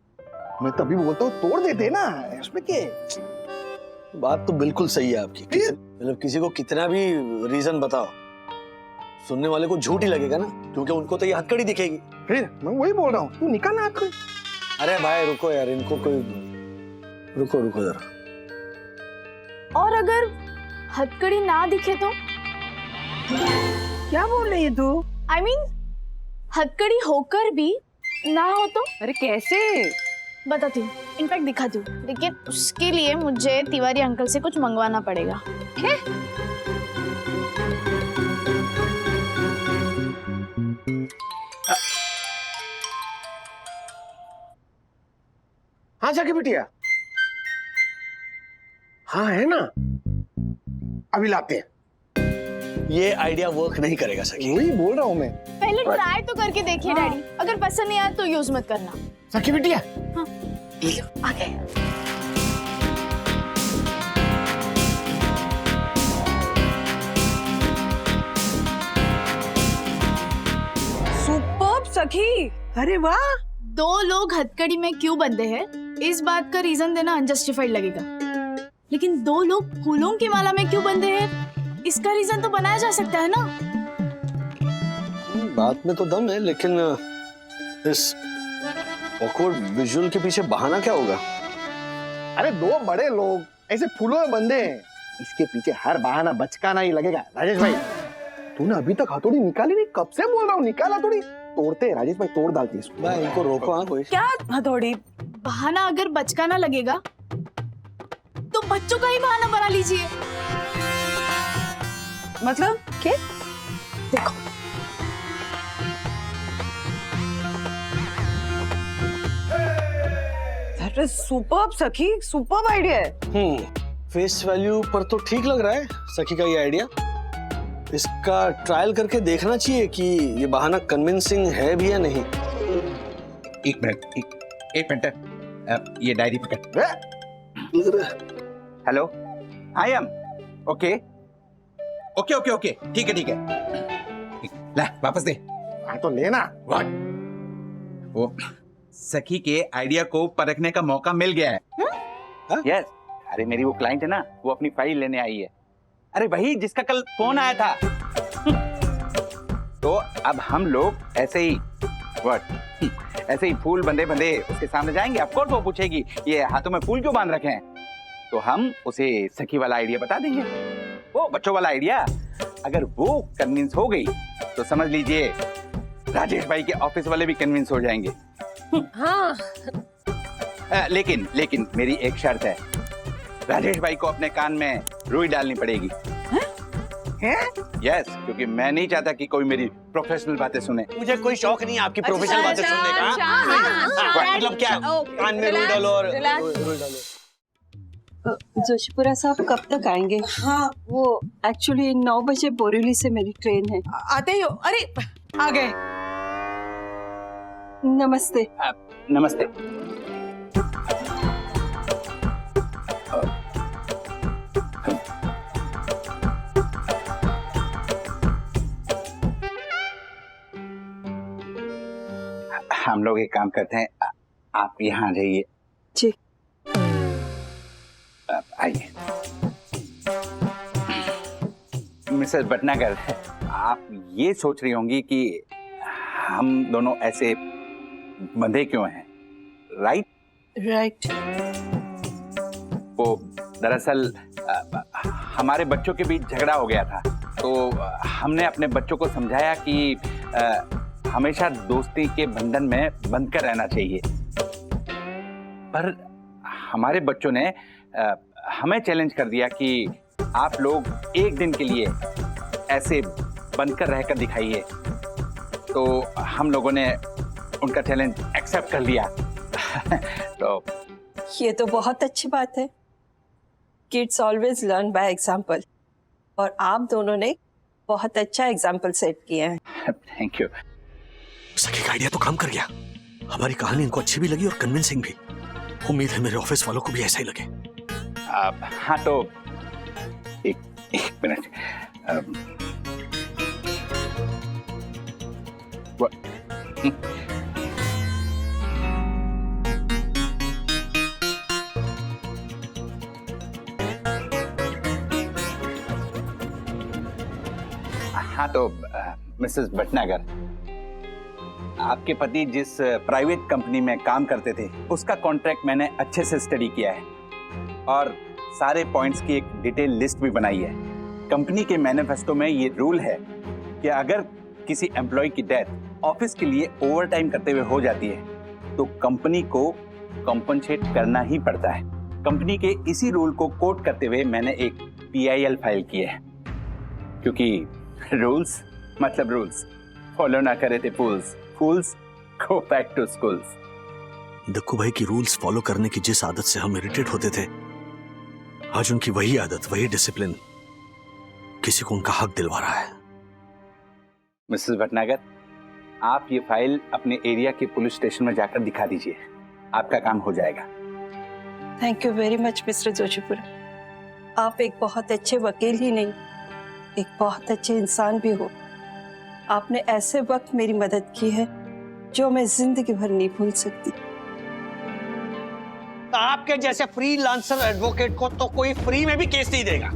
मैं तभी बोलता हूँ तोड़ देते ना, इसमें क्या? बात तो बिल्कुल सही है आपकी। मतलब किसी को कितना भी रीजन बताओ, सुनने वाले को झूठ ही लगेगा ना, क्योंकि उनको तो ये हथकड़ी दिखेगी। फिर मैं वही बोल रहा हूँ, तू निकाल हथकड़ी। अरे भाई रुको यार, इनको कोई रुको जरा। और अगर हथकड़ी ना दिखे तो? क्या बोल रही है तू? I mean, हथकड़ी होकर भी ना हो तो? अरे कैसे? बताती हूँ, इनफैक्ट दिखाती हूँ, लेकिन उसके लिए मुझे तिवारी अंकल से कुछ मंगवाना पड़ेगा। क्या? हाँ जाके बिटिया, हाँ है ना, अभी लाते हैं। ये आइडिया वर्क नहीं करेगा सखी। वही बोल रहा हूँ मैं। पहले ट्राई तो करके देखिए डैडी, अगर पसंद नहीं आया तो यूज मत करना। सखी बिटिया, हाँ, आ गए। सुपर्ब सखी। अरे वाह। 2 लोग हथकड़ी में क्यों बंधे हैं, इस बात का रीजन देना अनजस्टिफाइड लगेगा, लेकिन 2 लोग फूलों की माला में क्यों बंधे हैं, इसका रीजन तो बनाया जा सकता है ना। बात में तो दम है, लेकिन इस ऑकवर्ड विजुअल के पीछे बहाना क्या होगा? अरे 2 बड़े लोग ऐसे फूलों में बंधे हैं, इसके पीछे हर बहाना बचकाना ही लगेगा। राजेश भाई, तूने अभी तक हथौड़ी निकाली नहीं, कब से बोल रहा हूँ निकाल हथौड़ी। तोड़ते हैं राजेश भाई, तोड़ डालती है इसको। भाई इनको रोको। हाँ कोई क्या हथौड़ी? बहाना अगर बचकाना लगेगा तो बच्चों का ही बहाना बना लीजिए। मतलब क्या? देखो, दैट इज सुपर्ब सखी, सुपर्ब आइडिया है। फेस वैल्यू पर तो ठीक लग रहा है सखी का ये आइडिया। इसका ट्रायल करके देखना चाहिए कि ये बहाना कन्विंसिंग है भी या नहीं। एक मिनट, ये डायरी पकड़। हेलो, आई एम ओके, ठीक है। ला वापस दे। हाँ तो लेना। व्हाट? वो सखी के आइडिया को परखने का मौका मिल गया है। यस, अरे मेरी वो क्लाइंट है ना, वो अपनी फाइल लेने आई है। अरे वही जिसका कल फोन आया था। तो अब हम लोग ऐसे ही ऐसे ही फूल बंधे बंधे उसके सामने जाएंगे। ऑफ कोर्स वो पूछेगी ये हाथों में फूल क्यों बांध रखे हैं, तो हम उसे सखी वाला आइडिया बता देंगे, वो बच्चों वाला आइडिया। अगर वो कन्विंस हो गई तो समझ लीजिए राजेश भाई के ऑफिस वाले भी कन्विंस हो जाएंगे। हाँ लेकिन मेरी एक शर्त है, राजेश भाई को अपने कान में रुई डालनी पड़ेगी। यस, क्योंकि मैं नहीं चाहता कि कोई मेरी प्रोफेशनल बातें सुने। मुझे कोई शौक नहीं है आपकी प्रोफेशनल बातें सुनने का। मतलब क्या कान में रुई डालो और रुई डालो। जोशीपुरा साहब कब तक आएंगे? हाँ वो एक्चुअली 9 बजे बोरीवली से मेरी ट्रेन है। आते ही हो। अरे आ गए। नमस्ते। नमस्ते। हम लोग एक काम करते हैं, आप यहाँ जाइए। जी। आइए। मिसेस भटनागर, आप ये सोच रही होंगी कि हम दोनों ऐसे बंधे क्यों हैं, राइट? राइट। वो दरअसल हमारे बच्चों के बीच झगड़ा हो गया था, तो हमने अपने बच्चों को समझाया कि हमेशा दोस्ती के बंधन में बंध कर रहना चाहिए। पर हमारे बच्चों ने हमें चैलेंज कर दिया कि आप लोग एक दिन के लिए ऐसे बंधकर रहकर दिखाइए, तो हम लोगों ने उनका चैलेंज एक्सेप्ट कर लिया। तो ये तो बहुत अच्छी बात है। Kids always learn by example, और आप दोनों ने बहुत अच्छा एग्जाम्पल सेट किया है। Thank you. सखी का आइडिया तो काम कर गया। हमारी कहानी इनको अच्छी भी लगी और कन्विंसिंग भी। उम्मीद है मेरे ऑफिस वालों को भी ऐसा ही लगे। हाँ तो एक मिनट। हाँ तो मिसेस भटनागर, आपके पति जिस प्राइवेट कंपनी में काम करते थे उसका कॉन्ट्रैक्ट मैंने अच्छे से स्टडी किया है और सारे पॉइंट्स की एक डिटेल लिस्ट भी बनाई है। कंपनी के मैनिफेस्टो में ये रूल है कि अगर किसी एम्प्लॉय की डेथ ऑफिस के लिए ओवरटाइम करते हुए हो जाती है तो कंपनी को कॉम्पनसेट करना ही पड़ता है। कंपनी के इसी रूल को कोट करते हुए मैंने एक PIL फाइल की है, क्योंकि रूल्स मतलब रूल्स, फॉलो ना करे थे fools, fools go back to schools. Dakku भाई की रूल्स फॉलो करने की जिस आदत से हम इरिटेट होते थे, आज उनकी वही आदत, वही डिसिप्लिन किसी को उनका हक दिलवा रहा है। मिसेस भटनागर, आप ये फाइल अपने एरिया के पुलिस स्टेशन में जाकर दिखा दीजिए, आपका काम हो जाएगा। Thank you very much mister Joshipura. आप एक बहुत अच्छे वकील ही नहीं, एक बहुत अच्छे इंसान भी हो। आपने ऐसे वक्त मेरी मदद की है जो मैं जिंदगी भर नहीं भूल सकती। आपके जैसे फ्रीलांसर एडवोकेट को तो कोई फ्री में भी केस नहीं देगा।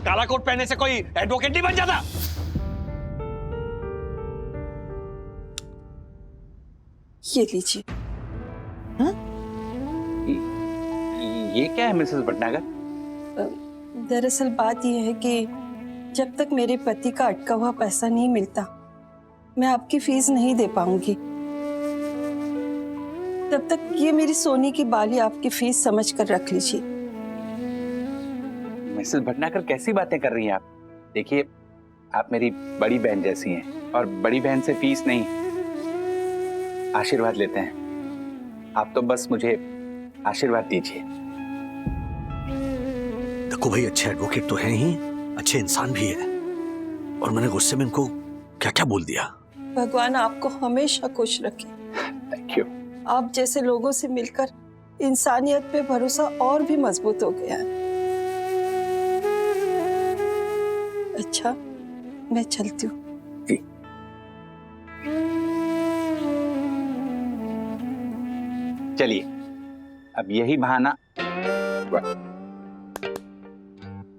काला कोट पहनने से कोई एडवोकेट नहीं बन जाता। ये लीजिए। ये क्या है मिसेस भटनागर? दरअसल बात यह है कि जब तक मेरे पति का अटका हुआ पैसा नहीं मिलता, मैं आपकी फीस नहीं दे पाऊंगी। तब तक ये मेरी सोने की बाली आपकी फीस समझ कर रख लीजिए। मिसेस भटनागर, कैसी बातें कर रही हैं आप? देखिए, आप मेरी बड़ी बहन जैसी हैं और बड़ी बहन से फीस नहीं, आशीर्वाद लेते हैं। आप तो बस मुझे आशीर्वाद दीजिए। दक्कू भाई अच्छे एडवोकेट तो हैं ही, अच्छे इंसान भी है, और मैंने गुस्से में इनको क्या क्या बोल दिया। भगवान आपको हमेशा खुश रखे। Thank you. आप जैसे लोगों से मिलकर इंसानियत पे भरोसा और भी मजबूत हो गया है। अच्छा, मैं चलती हूँ। चलिए, अब यही बहाना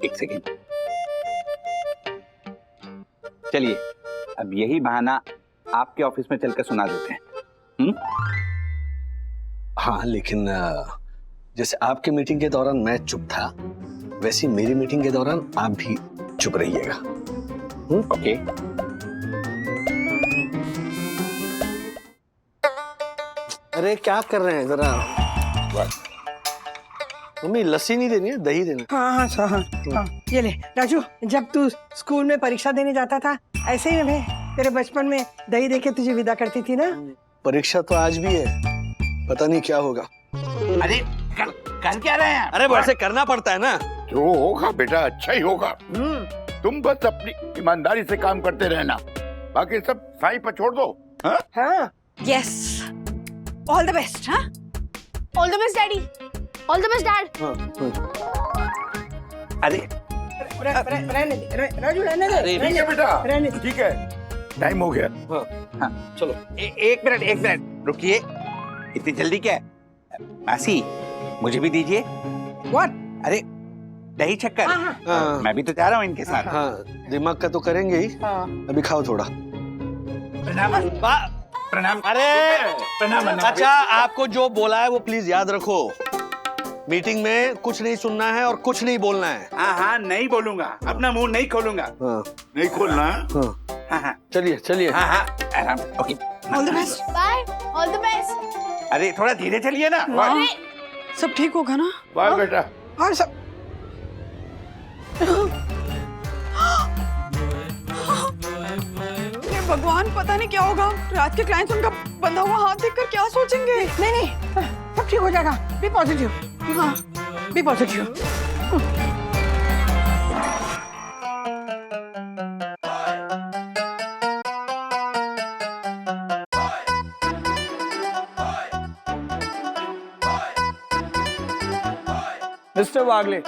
एक सेकेंड, चलिए अब यही बहाना आपके ऑफिस में चलकर सुना देते हैं। हाँ, लेकिन जैसे आपके मीटिंग के दौरान मैं चुप था, वैसे ही मेरी मीटिंग के दौरान आप भी चुप रहिएगा। ओके। अरे क्या कर रहे हैं जरा? मम्मी लस्सी नहीं देनी है, दही देना। हाँ हाँ हाँ, ये ले राजू, जब तू स्कूल में परीक्षा देने जाता था ऐसे ही मैं तेरे बचपन में दही देके तुझे विदा करती थी ना। परीक्षा तो आज भी है, पता नहीं क्या होगा। अरे कर क्या रहे हैं? अरे वैसे करना पड़ता है ना। जो होगा बेटा अच्छा ही होगा। तुम बस अपनी ईमानदारी से काम करते रहना, बाकी सब साई पर छोड़ दो। हाँ यस, ऑल द बेस्ट। हाँ, all the best daddy, all the best dad. अरे रहने दे राजू, रहने दे। ठीक है बेटा, रहने दे। ठीक है, टाइम हो गया। हाँ चलो, एक मिनट रुकिए। इतनी जल्दी क्या है? मासी मुझे भी दीजिए। What? अरे दही शक्कर। हाँ। मैं भी तो जा रहा हूँ इनके साथ। हाँ, दिमाग का तो करेंगे ही। अभी खाओ थोड़ा। प्रणाम। अरे प्रणाम। अच्छा, आपको जो बोला है वो प्लीज याद रखो। मीटिंग में कुछ नहीं सुनना है और कुछ नहीं बोलना है। हाँ नहीं बोलूंगा, अपना मुंह नहीं खोलूंगा। नहीं खोलना। हाँ चलिए चलिए। हाँ आराम। Okay, all the best. Bye, all the best. अरे थोड़ा धीरे चलिए ना। सब ठीक होगा ना? बाय बेटा। और सब ये भगवान, पता नहीं क्या होगा। रात के क्लाइंट्स उनका बंधा हुआ हाथ देखकर क्या सोचेंगे? नहीं, सब ठीक हो जाएगा। Be positive. हाँ, बी पॉजिटिव। मिस्टर वागले,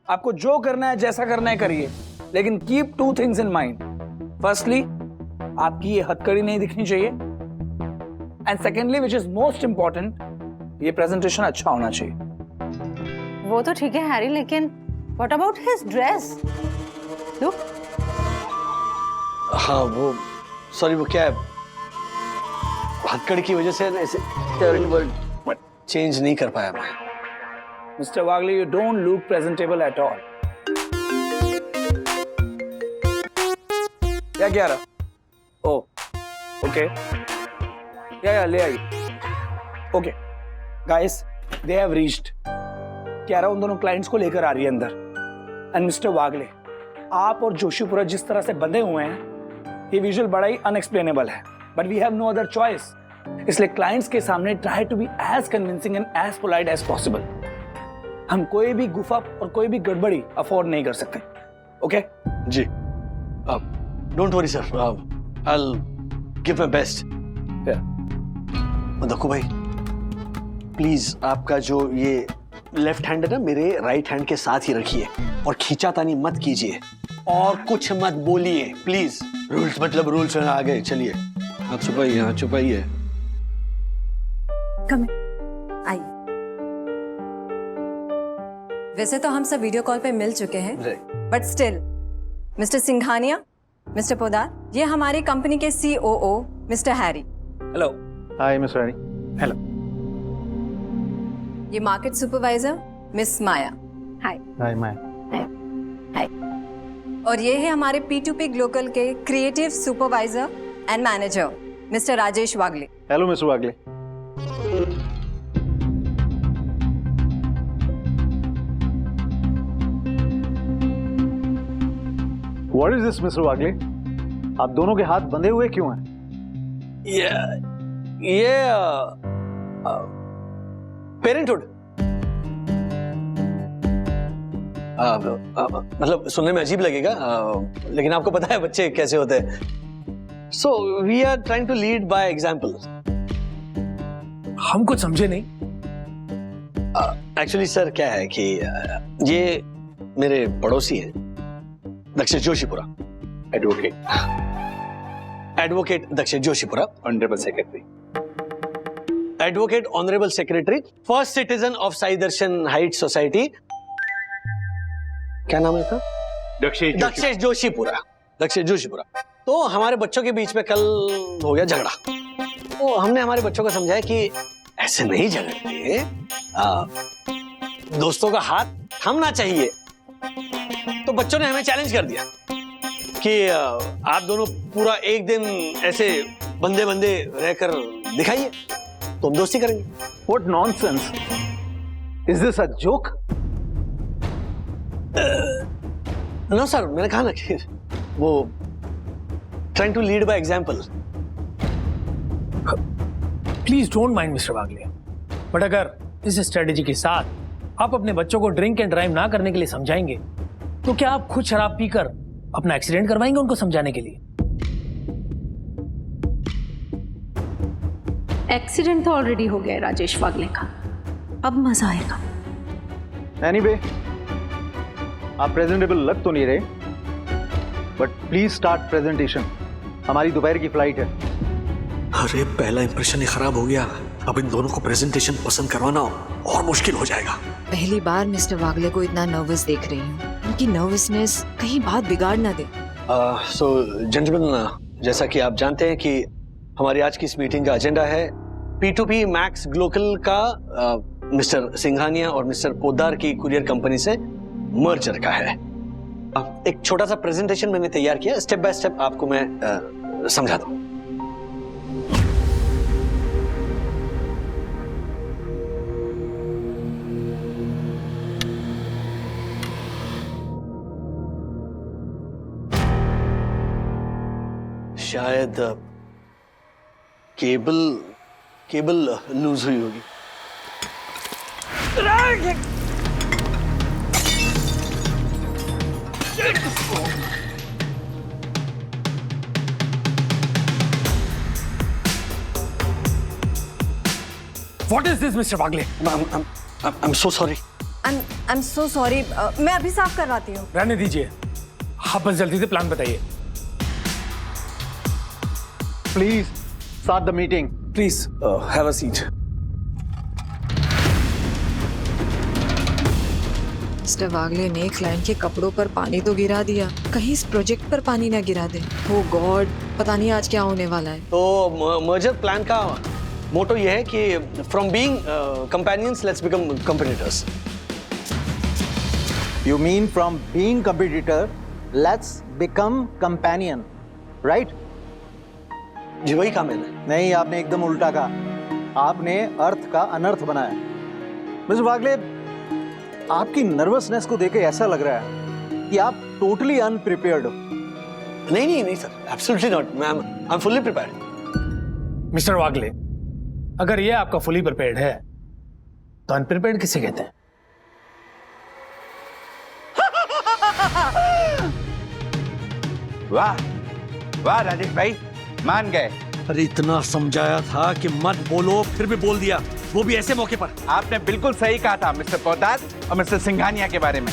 आपको जो करना है जैसा करना है करिए, लेकिन keep two things in mind. Firstly, आपकी ये हथकड़ी नहीं दिखनी चाहिए, and secondly which is most important, ये प्रेजेंटेशन अच्छा होना चाहिए। वो तो ठीक है हैरी, लेकिन what about his dress? Look. हाँ वो सॉरी, वो क्या है, हथकड़ी की वजह से ना ऐसे चेंज नहीं कर पाया मैं। Mr. Wagley, you don't look presentable at all. क्या रहा? Oh, okay. Yeah, ले आई. Okay, guys, they have reached. क्यारा उन दोनों क्लाइंट्स को लेकर आ रही है अंदर. And Mr. Wagley, आप और जोशीपुरा जिस तरह से बंधे हुए हैं, ये विजुअल बड़ा ही अनएक्सप्लेनेबल है. But we have no other choice. इसलिए क्लाइंट्स के सामने try to be as convincing and as polite as possible. हम कोई भी गुफा और कोई भी गड़बड़ी अफोर्ड नहीं कर सकते। ओके? जी। Don't worry sir, I will give my best. देखो भाई, प्लीज आपका जो ये लेफ्ट हैंड है ना, मेरे राइट हैंड के साथ ही रखिए और खींचातानी मत कीजिए और कुछ मत बोलिए प्लीज। रूल्स मतलब रूल्स है, आ गए। चलिए आप छुपाइए, हाँ छुपाइए। आइए। वैसे तो हम सब वीडियो कॉल पे मिल चुके हैं, but still mister Singhania, mister Podar, ये हमारी कंपनी के COO mister Harry. Hello. Hi mister Harry. Hello. ये market supervisor miss Maya. Hi. Hi Maya. Hi. और ये है हमारे P2P ग्लोबल के creative supervisor and manager mister Rajesh Wagle. Hello mister Wagle. What is this, Mr. Wagle? आप दोनों के हाथ बंधे हुए क्यों हैं? ये पेरेंटहुड, मतलब सुनने में अजीब लगेगा, लेकिन आपको पता है बच्चे कैसे होते हैं। So we are trying to lead by example. हम कुछ समझे नहीं। एक्चुअली सर क्या है कि ये मेरे पड़ोसी हैं, दक्षिण जोशीपुरा। एडवोकेट दक्षिण Joshipura, honourable secretary. Advocate honourable secretary, first citizen of Sai Darshan height society, क्या नाम है इसका? दक्षेश जोशीपुरा। दक्षेश जोशीपुरा। तो हमारे बच्चों के बीच में कल हो गया झगड़ा। तो हमने हमारे बच्चों को समझाया कि ऐसे नहीं झगड़ते, दोस्तों का हाथ थामना चाहिए। तो बच्चों ने हमें चैलेंज कर दिया कि आप दोनों पूरा एक दिन ऐसे बंदे बंदे रहकर दिखाइए तो हम दोस्ती करेंगे। What nonsense! Is this a joke? No sir, मैंने कहा ना कि वो trying to lead by example. Please don't mind mister Wagle, but अगर इस स्ट्रेटेजी के साथ आप अपने बच्चों को ड्रिंक एंड ड्राइव ना करने के लिए समझाएंगे तो क्या आप खुद शराब पीकर अपना एक्सीडेंट करवाएंगे उनको समझाने के लिए? एक्सीडेंट तो ऑलरेडी हो गया है राजेश वागले का, अब मजा आएगा। Anyway, आप प्रेजेंटेबल लग तो नहीं रहे, बट प्लीज स्टार्ट प्रेजेंटेशन। हमारी दोपहर की फ्लाइट है। अरे पहला इंप्रेशन ही खराब हो गया, अब इन दोनों को प्रेजेंटेशन पसंद करवाना और मुश्किल हो जाएगा। पहली बार मिस्टर वागले को इतना नर्वस देख रही हूँ। उनकी नर्वसनेस कहीं बात बिगाड़ ना दे। सो जेंटलमैन, जैसा कि आप जानते हैं कि हमारी आज की इस मीटिंग का एजेंडा है P2P मैक्स ग्लोबल का मिस्टर सिंघानिया और मिस्टर पोद्दार की कुरियर कंपनी से मर्जर का है। एक छोटा सा प्रेजेंटेशन मैंने तैयार किया, स्टेप बाय स्टेप आपको मैं समझा दूं। शायद केबल लूज हुई होगी। What is this, Mr. Wagle? I'm so sorry. I'm so sorry. मैं अभी साफ करवाती हूँ। रहने दीजिए, आप बस जल्दी से प्लान बताइए। Please start the meeting. Please have a seat. Mister Wagle ने क्लाइंट के कपड़ों पर पानी तो गिरा दिया, कहीं इस प्रोजेक्ट पर पानी ना गिरा दे। ओ गॉड, पता नहीं आज क्या होने वाला है। तो मर्जर प्लान का मोटो ये है कि from being companions let's become competitors. You mean from being competitor let's become companion, right? जी वही कहा मैंने। नहीं, आपने एकदम उल्टा कहा। आपने अर्थ का अनर्थ बनाया। मिस्टर वागले, आपकी नर्वसनेस को देख के ऐसा लग रहा है कि आप टोटली अनप्रिपेयर्ड हो। नहीं sir, absolutely not. I am fully prepared. Mister Wagle, अगर ये आपका फुली प्रिपेयर्ड है तो अनप्रिपेयर्ड किसे कहते हैं? वाह वाह राजेश भाई, मान गए। अरे इतना समझाया था कि मत बोलो, फिर भी बोल दिया, वो भी ऐसे मौके पर। आपने बिल्कुल सही कहा था मिस्टर पोद्दार और मिस्टर सिंघानिया के बारे में।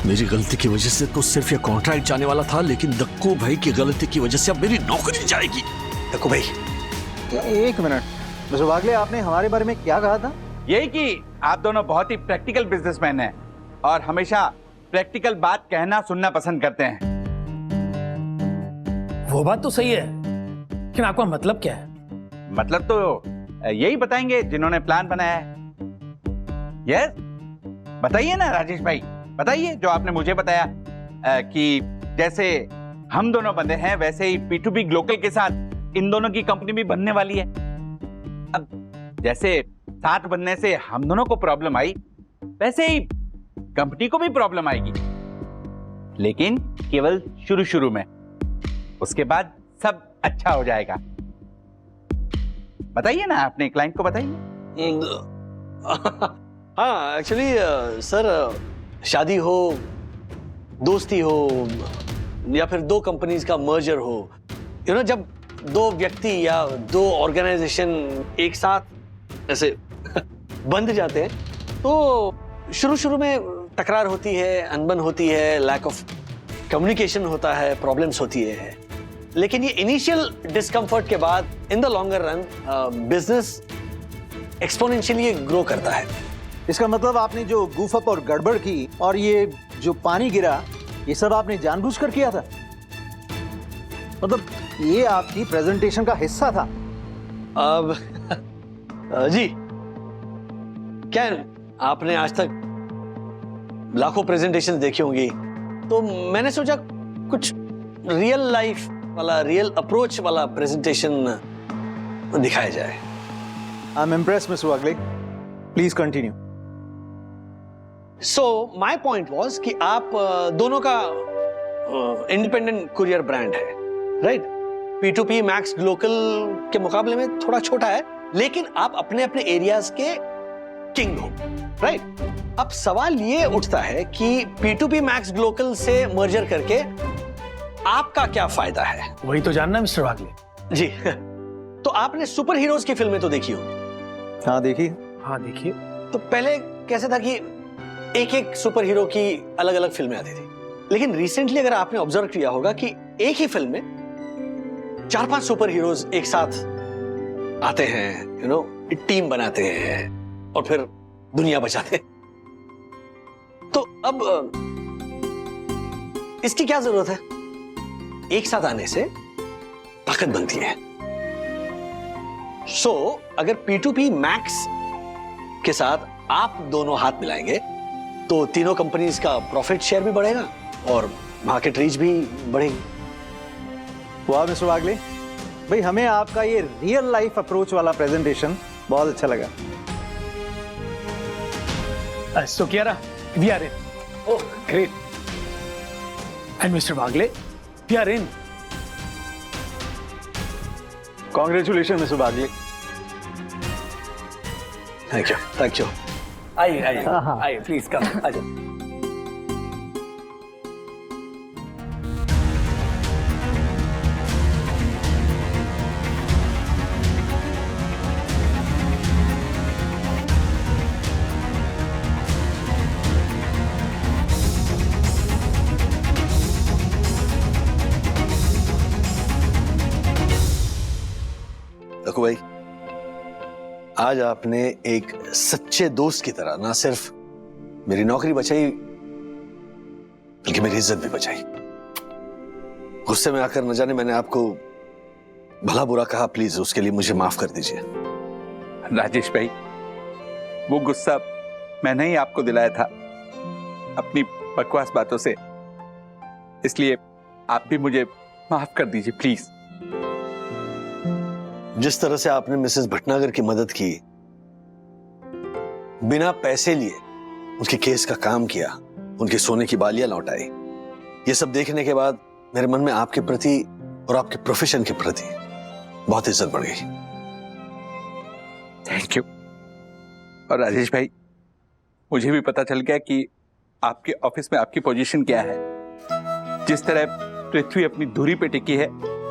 मेरी गलती की वजह से तो सिर्फ ये कॉन्ट्रैक्ट जाने वाला था, लेकिन दक्कू भाई की गलती की वजह से अब मेरी नौकरी जाएगी। दक्कू भाई, एक मिनट। मिस्टर वागले, आपने हमारे बारे में क्या कहा था? यही कि आप दोनों बहुत ही प्रैक्टिकल बिजनेसमैन हैं और हमेशा प्रैक्टिकल बात कहना सुनना पसंद करते हैं। वो बात तो सही है, लेकिन आपका मतलब क्या है? मतलब तो यही बताएंगे जिन्होंने प्लान बनाया है। यस, बताइए ना राजेश भाई, बताइए जो आपने मुझे बताया कि जैसे हम दोनों बंदे हैं वैसे ही P2P ग्लोबल के साथ इन दोनों की कंपनी भी बनने वाली है। अब जैसे साथ बनने से हम दोनों को प्रॉब्लम आई, वैसे ही कंपनी को भी प्रॉब्लम आएगी, लेकिन केवल शुरू शुरू में। उसके बाद सब अच्छा हो जाएगा। बताइए ना, अपने क्लाइंट को बताइए। हाँ, एक्चुअली सर, शादी हो, दोस्ती हो या फिर दो कंपनीज का मर्जर हो, यू नो, जब दो व्यक्ति या दो ऑर्गेनाइजेशन एक साथ ऐसे बंध जाते हैं तो शुरू शुरू में तकरार होती है, अनबन होती है, लैक ऑफ कम्युनिकेशन होता है, प्रॉब्लम्स होती है। लेकिन ये इनिशियल डिस्कम्फर्ट के बाद in the longer run business exponentially grow करता है। इसका मतलब आपने जो गूफ अप और गड़बड़ की और ये जो पानी गिरा, ये सब आपने जानबूझकर किया था? मतलब ये आपकी प्रेजेंटेशन का हिस्सा था? अब जी, क्या आपने आज तक लाखों प्रेजेंटेशन देखी होंगी, तो मैंने सोचा कुछ रियल लाइफ वाला, रियल अप्रोच वाला प्रेजेंटेशन दिखाया जाए। I am impressed mister Wagle, please continue. So my point was कि आप दोनों का इंडिपेंडेंट कुरियर ब्रांड है, राइट? P2P मैक्स ग्लोकल के मुकाबले में थोड़ा छोटा है, लेकिन आप अपने अपने एरियाज के किंग हो, राइट? अब सवाल ये उठता है कि P2P मैक्स ग्लोकल से मर्जर करके आपका क्या फायदा है? वही तो जानना मिस्टर वागले। जी तो आपने सुपर हीरोज की फिल्में तो देखी होंगी। हाँ देखी। हाँ देखिए। तो पहले कैसे था कि एक एक सुपर हीरो की अलग अलग फिल्में आती थी, लेकिन रिसेंटली अगर आपने ऑब्जर्व किया होगा कि एक ही फिल्म में 4-5 सुपर हीरोज एक साथ आते हैं, यू नो, टीम बनाते हैं और फिर दुनिया बचाते हैं। तो अब इसकी क्या जरूरत है? एक साथ आने से ताकत बनती है। सो अगर P2P मैक्स के साथ आप दोनों हाथ मिलाएंगे तो तीनों कंपनीज का प्रॉफिट शेयर भी बढ़ेगा और मार्केट रीच भी बढ़ेगी। वाह मिस्टर वागले, भाई हमें आपका ये रियल लाइफ अप्रोच वाला प्रेजेंटेशन बहुत अच्छा लगा। So Kiara, we are in. Oh, great. And Mr. Wagle, we are in. Congratulations, Mr. Wagle. Thank you. Thank you. आइए, प्लीज कम आ जाओ। देखो भाई, आज आपने एक सच्चे दोस्त की तरह ना सिर्फ मेरी नौकरी बचाई, बल्कि मेरी इज्जत भी बचाई। गुस्से में आकर न जाने मैंने आपको भला बुरा कहा, प्लीज उसके लिए मुझे माफ कर दीजिए। राजेश भाई, वो गुस्सा मैंने ही आपको दिलाया था अपनी बकवास बातों से, इसलिए आप भी मुझे माफ कर दीजिए प्लीज। जिस तरह से आपने मिसेस भटनागर की मदद की, बिना पैसे लिए उनके केस का काम किया, उनके सोने की बालियां लौटाई, ये सब देखने के बाद मेरे मन में आपके प्रति और आपके प्रोफेशन के प्रति बहुत इज्जत बढ़ गई। Thank you. और राजेश भाई, मुझे भी पता चल गया कि आपके ऑफिस में आपकी पोजीशन क्या है। जिस तरह पृथ्वी अपनी धुरी पे टिकी है,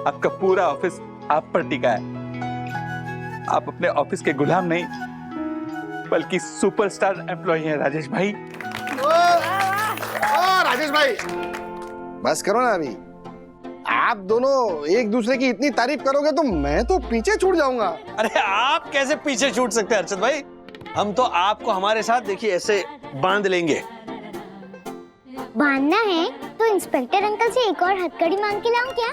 आपका पूरा ऑफिस आप पर टिका है। आप अपने ऑफिस के गुलाम नहीं, बल्कि सुपरस्टार एम्प्लॉय हैं राजेश भाई। राजेश भाई, बस करो ना अभी। आप दोनों एक दूसरे की इतनी तारीफ करोगे तो मैं तो पीछे छूट जाऊंगा। अरे आप कैसे पीछे छूट सकते हैं अर्षद भाई? हम तो आपको हमारे साथ देखिए ऐसे बांध लेंगे। बांधना है तो इंस्पेक्टर अंकल से एक और हथकड़ी मांग के लाऊं क्या?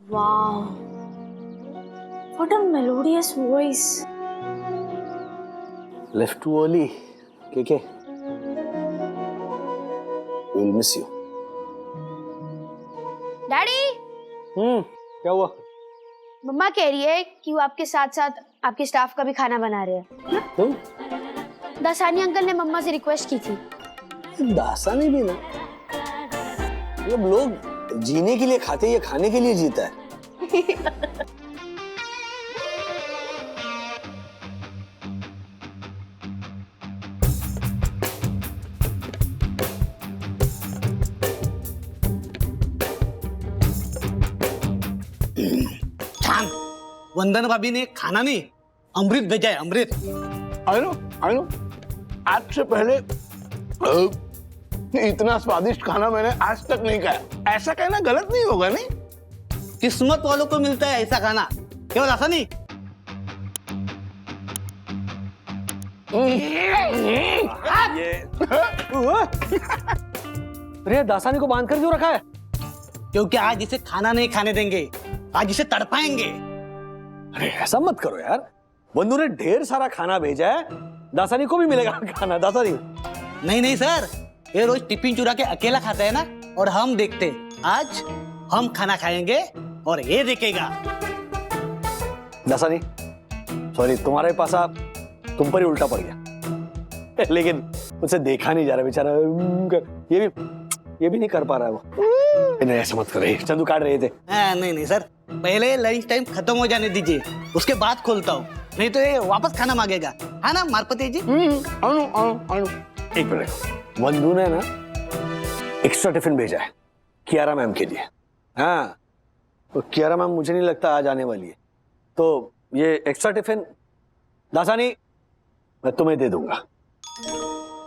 Wow, what a melodious voice. Left too early, KK. We'll miss you. Daddy, क्या हुआ? मम्मा कह रही है कि वो आपके साथ साथ आपके स्टाफ का भी खाना बना रहे हैं। दासानी अंकल ने मम्मा से रिक्वेस्ट की थी। दासानी भी ना, मतलब लोग जीने के लिए खाते, ये खाने के लिए जीता है। छान, वंदना भाभी ने खाना नहीं अमृत भेजा है, अमृत। आई नो आज से पहले इतना स्वादिष्ट खाना मैंने आज तक नहीं खाया। ऐसा कहना गलत नहीं होगा नहीं? किस्मत वालों को मिलता है ऐसा खाना, केवल ऐसा नहीं। अरे दासानी को बांध कर क्यों रखा है? क्योंकि आज इसे खाना नहीं खाने देंगे, आज इसे तड़पाएंगे। अरे ऐसा मत करो यार, बंधु ने ढेर सारा खाना भेजा है, दासानी को भी मिलेगा खाना। दासानी नहीं सर, ये रोज टिफिन चुरा के अकेला खाता है ना, और हम देखते आज हम खाना खाएंगे और ये देखेगा। दासानी सॉरी, तुम्हारे पास आप तुम पर ही उल्टा पड़ गया। लेकिन उसे देखा नहीं जा रहा बेचारा, ये भी नहीं कर पा रहा है वो। नहीं ऐसा मत करो, चंदू काट रहे थे। नहीं सर, पहले लंच टाइम खत्म हो जाने दीजिए, उसके बाद खोलता हूँ, नहीं तो ये वापस खाना मांगेगा, है ना मारपति जी? एक मिनट, वंदू ने ना एक्स्ट्रा टिफिन भेजा है कियारा मैम के लिए। हाँ, तो कियारा मैम मुझे नहीं लगता आज आने वाली है, तो ये एक्स्ट्रा टिफिन दासानी मैं तुम्हें दे दूंगा।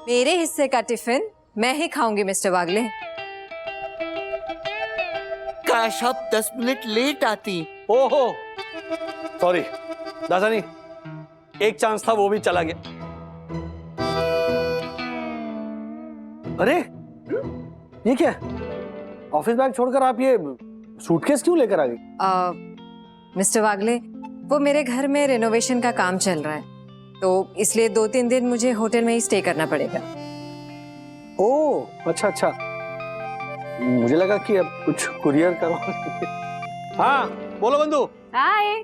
मेरे हिस्से का टिफिन मैं ही खाऊंगी मिस्टर वागले। काश आप 10 मिनट लेट आती। ओहो सॉरी दासानी, एक चांस था वो भी चला गया। अरे ये क्या, ऑफिस बैग छोड़कर आप ये सूटकेस क्यों लेकर आ गई? मिस्टर वागले, वो मेरे घर में रेनोवेशन का काम चल रहा है, तो इसलिए 2-3 दिन मुझे होटल में ही स्टे करना पड़ेगा। ओह अच्छा, मुझे लगा कि अब कुछ कुरियर करो। हाँ बोलो बंधु। हाय,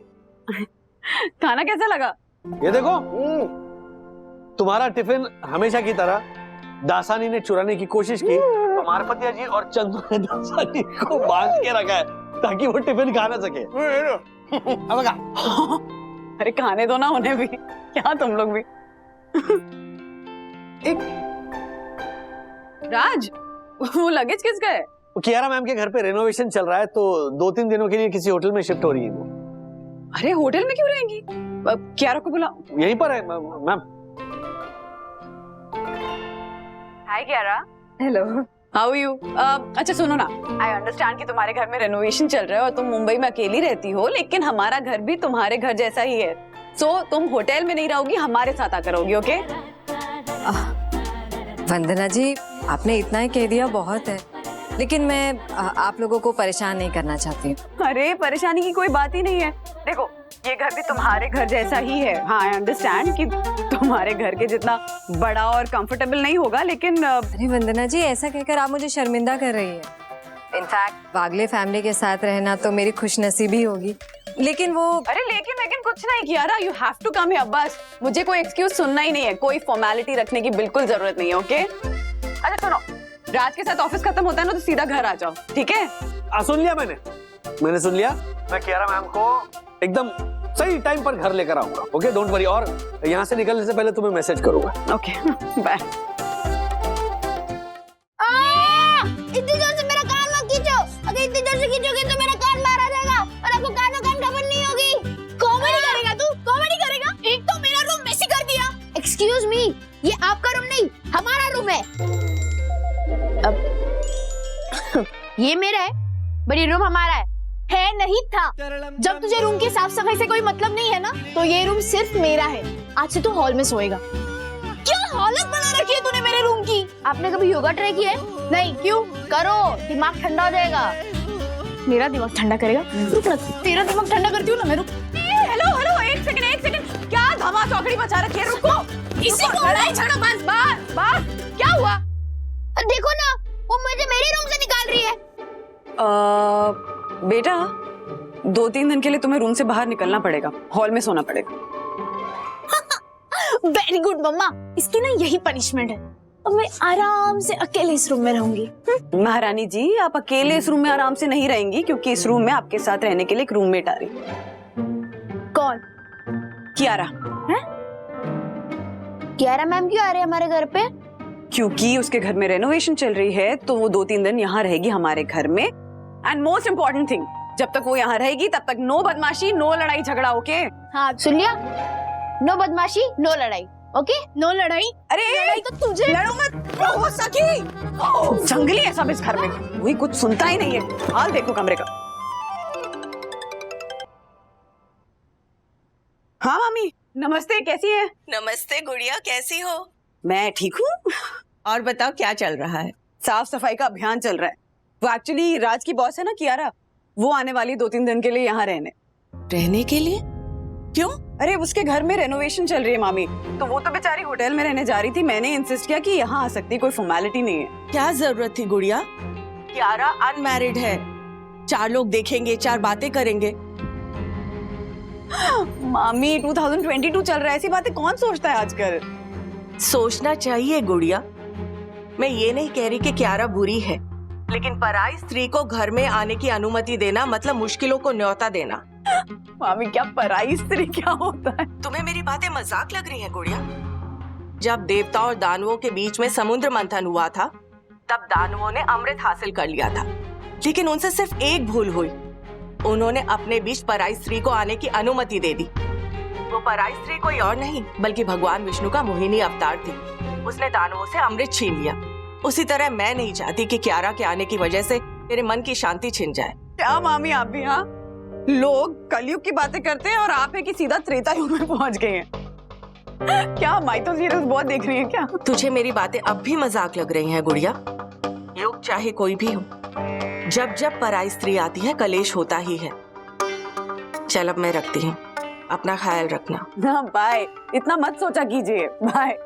खाना कैसा लगा? ये देखो, तुम्हारा टिफिन हमेशा की तरह दासानी ने चुराने की कोशिश की, तो मारपतिया जी और चंदू ने दासानी को बांध के रखा है ताकि वो टिफिन खा ना सके। अरे खाने दो ना उन्हें भी, क्या तुम लोग भी। एक राज, वो लगेज किसका है? कियारा मैम के घर पे रेनोवेशन चल रहा है, तो 2-3 दिनों के लिए किसी होटल में शिफ्ट हो रही है वो। अरे होटल में क्यों रहेंगी? कियारा को बुलाओ। यहीं पर है ma'am. Hi Kiara. Hello, how you? अच्छा सुनो ना, आई अंडरस्टैंड कि तुम्हारे घर में रेनोवेशन चल रहा है और तुम मुंबई में अकेली रहती हो, लेकिन हमारा घर भी तुम्हारे घर जैसा ही है। सो तुम होटल में नहीं रहोगी, हमारे साथ आकर रहोगी, ओके? वंदना जी, आपने इतना ही कह दिया बहुत है, लेकिन मैं आप लोगों को परेशान नहीं करना चाहती हूँ। अरे परेशानी की कोई बात ही नहीं है। देखो, ये घर भी तुम्हारे घर जैसा ही है। हाँ, आई अंडरस्टैंड कि तुम्हारे घर के जितना बड़ा और कंफर्टेबल नहीं होगा, लेकिन अरे वंदना जी, ऐसा कहकर आप मुझे शर्मिंदा कर रही है। इनफैक्ट वागले फैमिली के साथ रहना तो मेरी खुशनसीबी होगी, लेकिन वो अरे लेकिन कुछ नहीं Kiara, you have to come here. बस मुझे कोई एक्सक्यूज सुनना ही नहीं है, कोई फॉर्मेलिटी रखने की बिल्कुल जरूरत नहीं है, ओके? अच्छा सुनो, राज के साथ ऑफिस खत्म होता है ना, तो सीधा घर आ जाओ, ठीक है? सुन लिया मैंने सुन लिया। मैं कियारा मैम को एकदम सही टाइम पर घर लेकर आऊंगा, ओके? Don't worry. और यहाँ से निकलने से पहले तुम्हें मैसेज करूंगा। Okay, bye. इतनी जोर से मेरा कान मत खींचो, अगर इतनी जोर से खींचोगे तो मेरा कान बाहर आ जाएगा और आपको कानों कान खबर नहीं होगी। कॉमेडी करेगा तू, कॉमेडी करेगा? एक तो मेरा रूम मेसी कर दिया। एक्सक्यूज मी, ये आपका रूम नहीं, हमारा रूम है। अब ये मेरा है, पर ये रूम हमारा है नहीं था। जब तुझे रूम की साफ सफाई से कोई मतलब नहीं है ना, तो ये रूम सिर्फ मेरा है। आज से तू हॉल में सोएगा। क्या हालत बना रखी है तूने मेरे रूम की? आपने कभी योगा ट्राई किया है? नहीं, क्यों? करो, दिमाग ठंडा हो जाएगा। मेरा दिमाग ठंडा करेगा? रुक ना, तेरा दिमाग ठंडा करती हूँ ना मैं। रुक। हेलो, एक सेकंड, क्या धमा चौकड़ी मचा रखी है? रुको, इसी को लड़ाई झगड़ा बस, क्या हुआ? देखो ना, वो मुझे मेरे रूम से निकाल रही है। बेटा, 2-3 दिन के लिए तुम्हें रूम से बाहर निकलना पड़ेगा, हॉल में सोना पड़ेगा। वेरी गुड मम्मा, इसकी ना यही पनिशमेंट है। अब मैं आराम से अकेले इस रूम में रहूंगी। महारानी जी, आप अकेले इस रूम में आराम से नहीं रहेंगी, क्योंकि इस रूम में आपके साथ रहने के लिए एक रूममेट आ रही है। कौन? कियारा। कियारा मैम क्यों आ रहे हैं हमारे घर पे? क्योंकि उसके घर में रेनोवेशन चल रही है, तो वो 2-3 दिन यहाँ रहेगी हमारे घर में। एंड मोस्ट इम्पोर्टेंट थिंग, जब तक वो यहाँ रहेगी तब तक नो बदमाशी, नो लड़ाई झगड़ा, ओके? हाँ सुन लिया, नो बदमाशी, नो लड़ाई, ओके? नो लड़ाई? अरे लड़ाई तो तुझे। लड़ो मत, हो सकी। जंगली है सब इस घर में, वही कुछ सुनता ही नहीं है। हाल देखो कमरे का। हाँ मामी, नमस्ते, कैसी है? नमस्ते गुड़िया, कैसी हो? मैं ठीक हूँ। और बताओ क्या चल रहा है? साफ सफाई का अभियान चल रहा है। वो एक्चुअली राज की बॉस है ना कियारा, वो आने वाली 2-3 दिन के लिए यहाँ रहने के लिए? क्यों? अरे उसके घर में रेनोवेशन चल रही है मामी, तो वो तो बेचारी होटल में रहने जा रही थी। मैंने इंसिस्ट किया कि यहाँ आ सकती, कोई फॉर्मेलिटी नहीं है। क्या जरूरत थी गुड़िया? कियारा अनमैरिड है, 4 लोग देखेंगे, 4 बातें करेंगे। मामी 2022 चल रहा है, ऐसी बातें कौन सोचता है आजकल? सोचना चाहिए गुड़िया। मैं ये नहीं कह रही कि कियारा बुरी है, लेकिन पराई स्त्री को घर में आने की अनुमति देना मतलब मुश्किलों को न्योता देना। मामी क्या पराई स्त्री क्या होता है? तुम्हें मेरी बातें मजाक लग रही हैं गुड़िया? जब देवताओं और दानवों के बीच में समुद्र मंथन हुआ था, तब दानवों ने अमृत हासिल कर लिया था, लेकिन उनसे सिर्फ एक भूल हुई। उन्होंने अपने बीच पराई स्त्री को आने की अनुमति दे दी। वो पराई स्त्री कोई और नहीं बल्कि भगवान विष्णु का मोहिनी अवतार थी। उसने दानवों से अमृत छीन लिया। उसी तरह मैं नहीं चाहती कि कियारा के आने की वजह से तेरे मन की शांति छिन जाए। क्या मामी आप भी? हाँ, लोग कलयुग की बातें करते हैं और आप है कि सीधा त्रेता युग में पहुंच गए हैं। क्या माइथो सीरीज बहुत देख रही है क्या? तुझे मेरी बातें अब भी मजाक लग रही हैं गुड़िया? युग चाहे कोई भी हो, जब जब पराई स्त्री आती है कलेश होता ही है। चल अब मैं रखती हूँ, अपना ख्याल रखना। हाँ बाय, इतना मत सोचा कीजिए, बाय।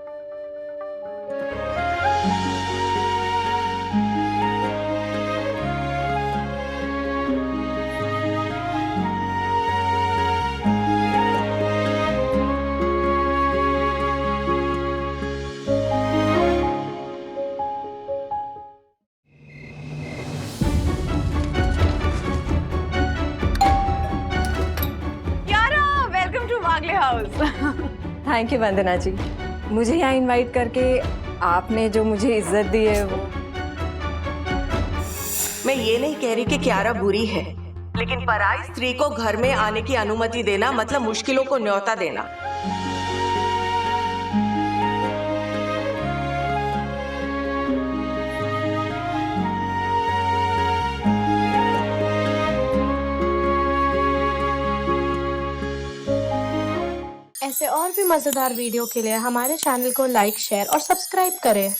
थैंक यू वंदना जी, मुझे यहाँ इनवाइट करके आपने जो मुझे इज्जत दी है वो। मैं ये नहीं कह रही कि कियारा बुरी है, लेकिन पराई स्त्री को घर में आने की अनुमति देना मतलब मुश्किलों को न्योता देना। ऐसे और भी मजेदार वीडियो के लिए हमारे चैनल को लाइक, शेयर और सब्सक्राइब करें।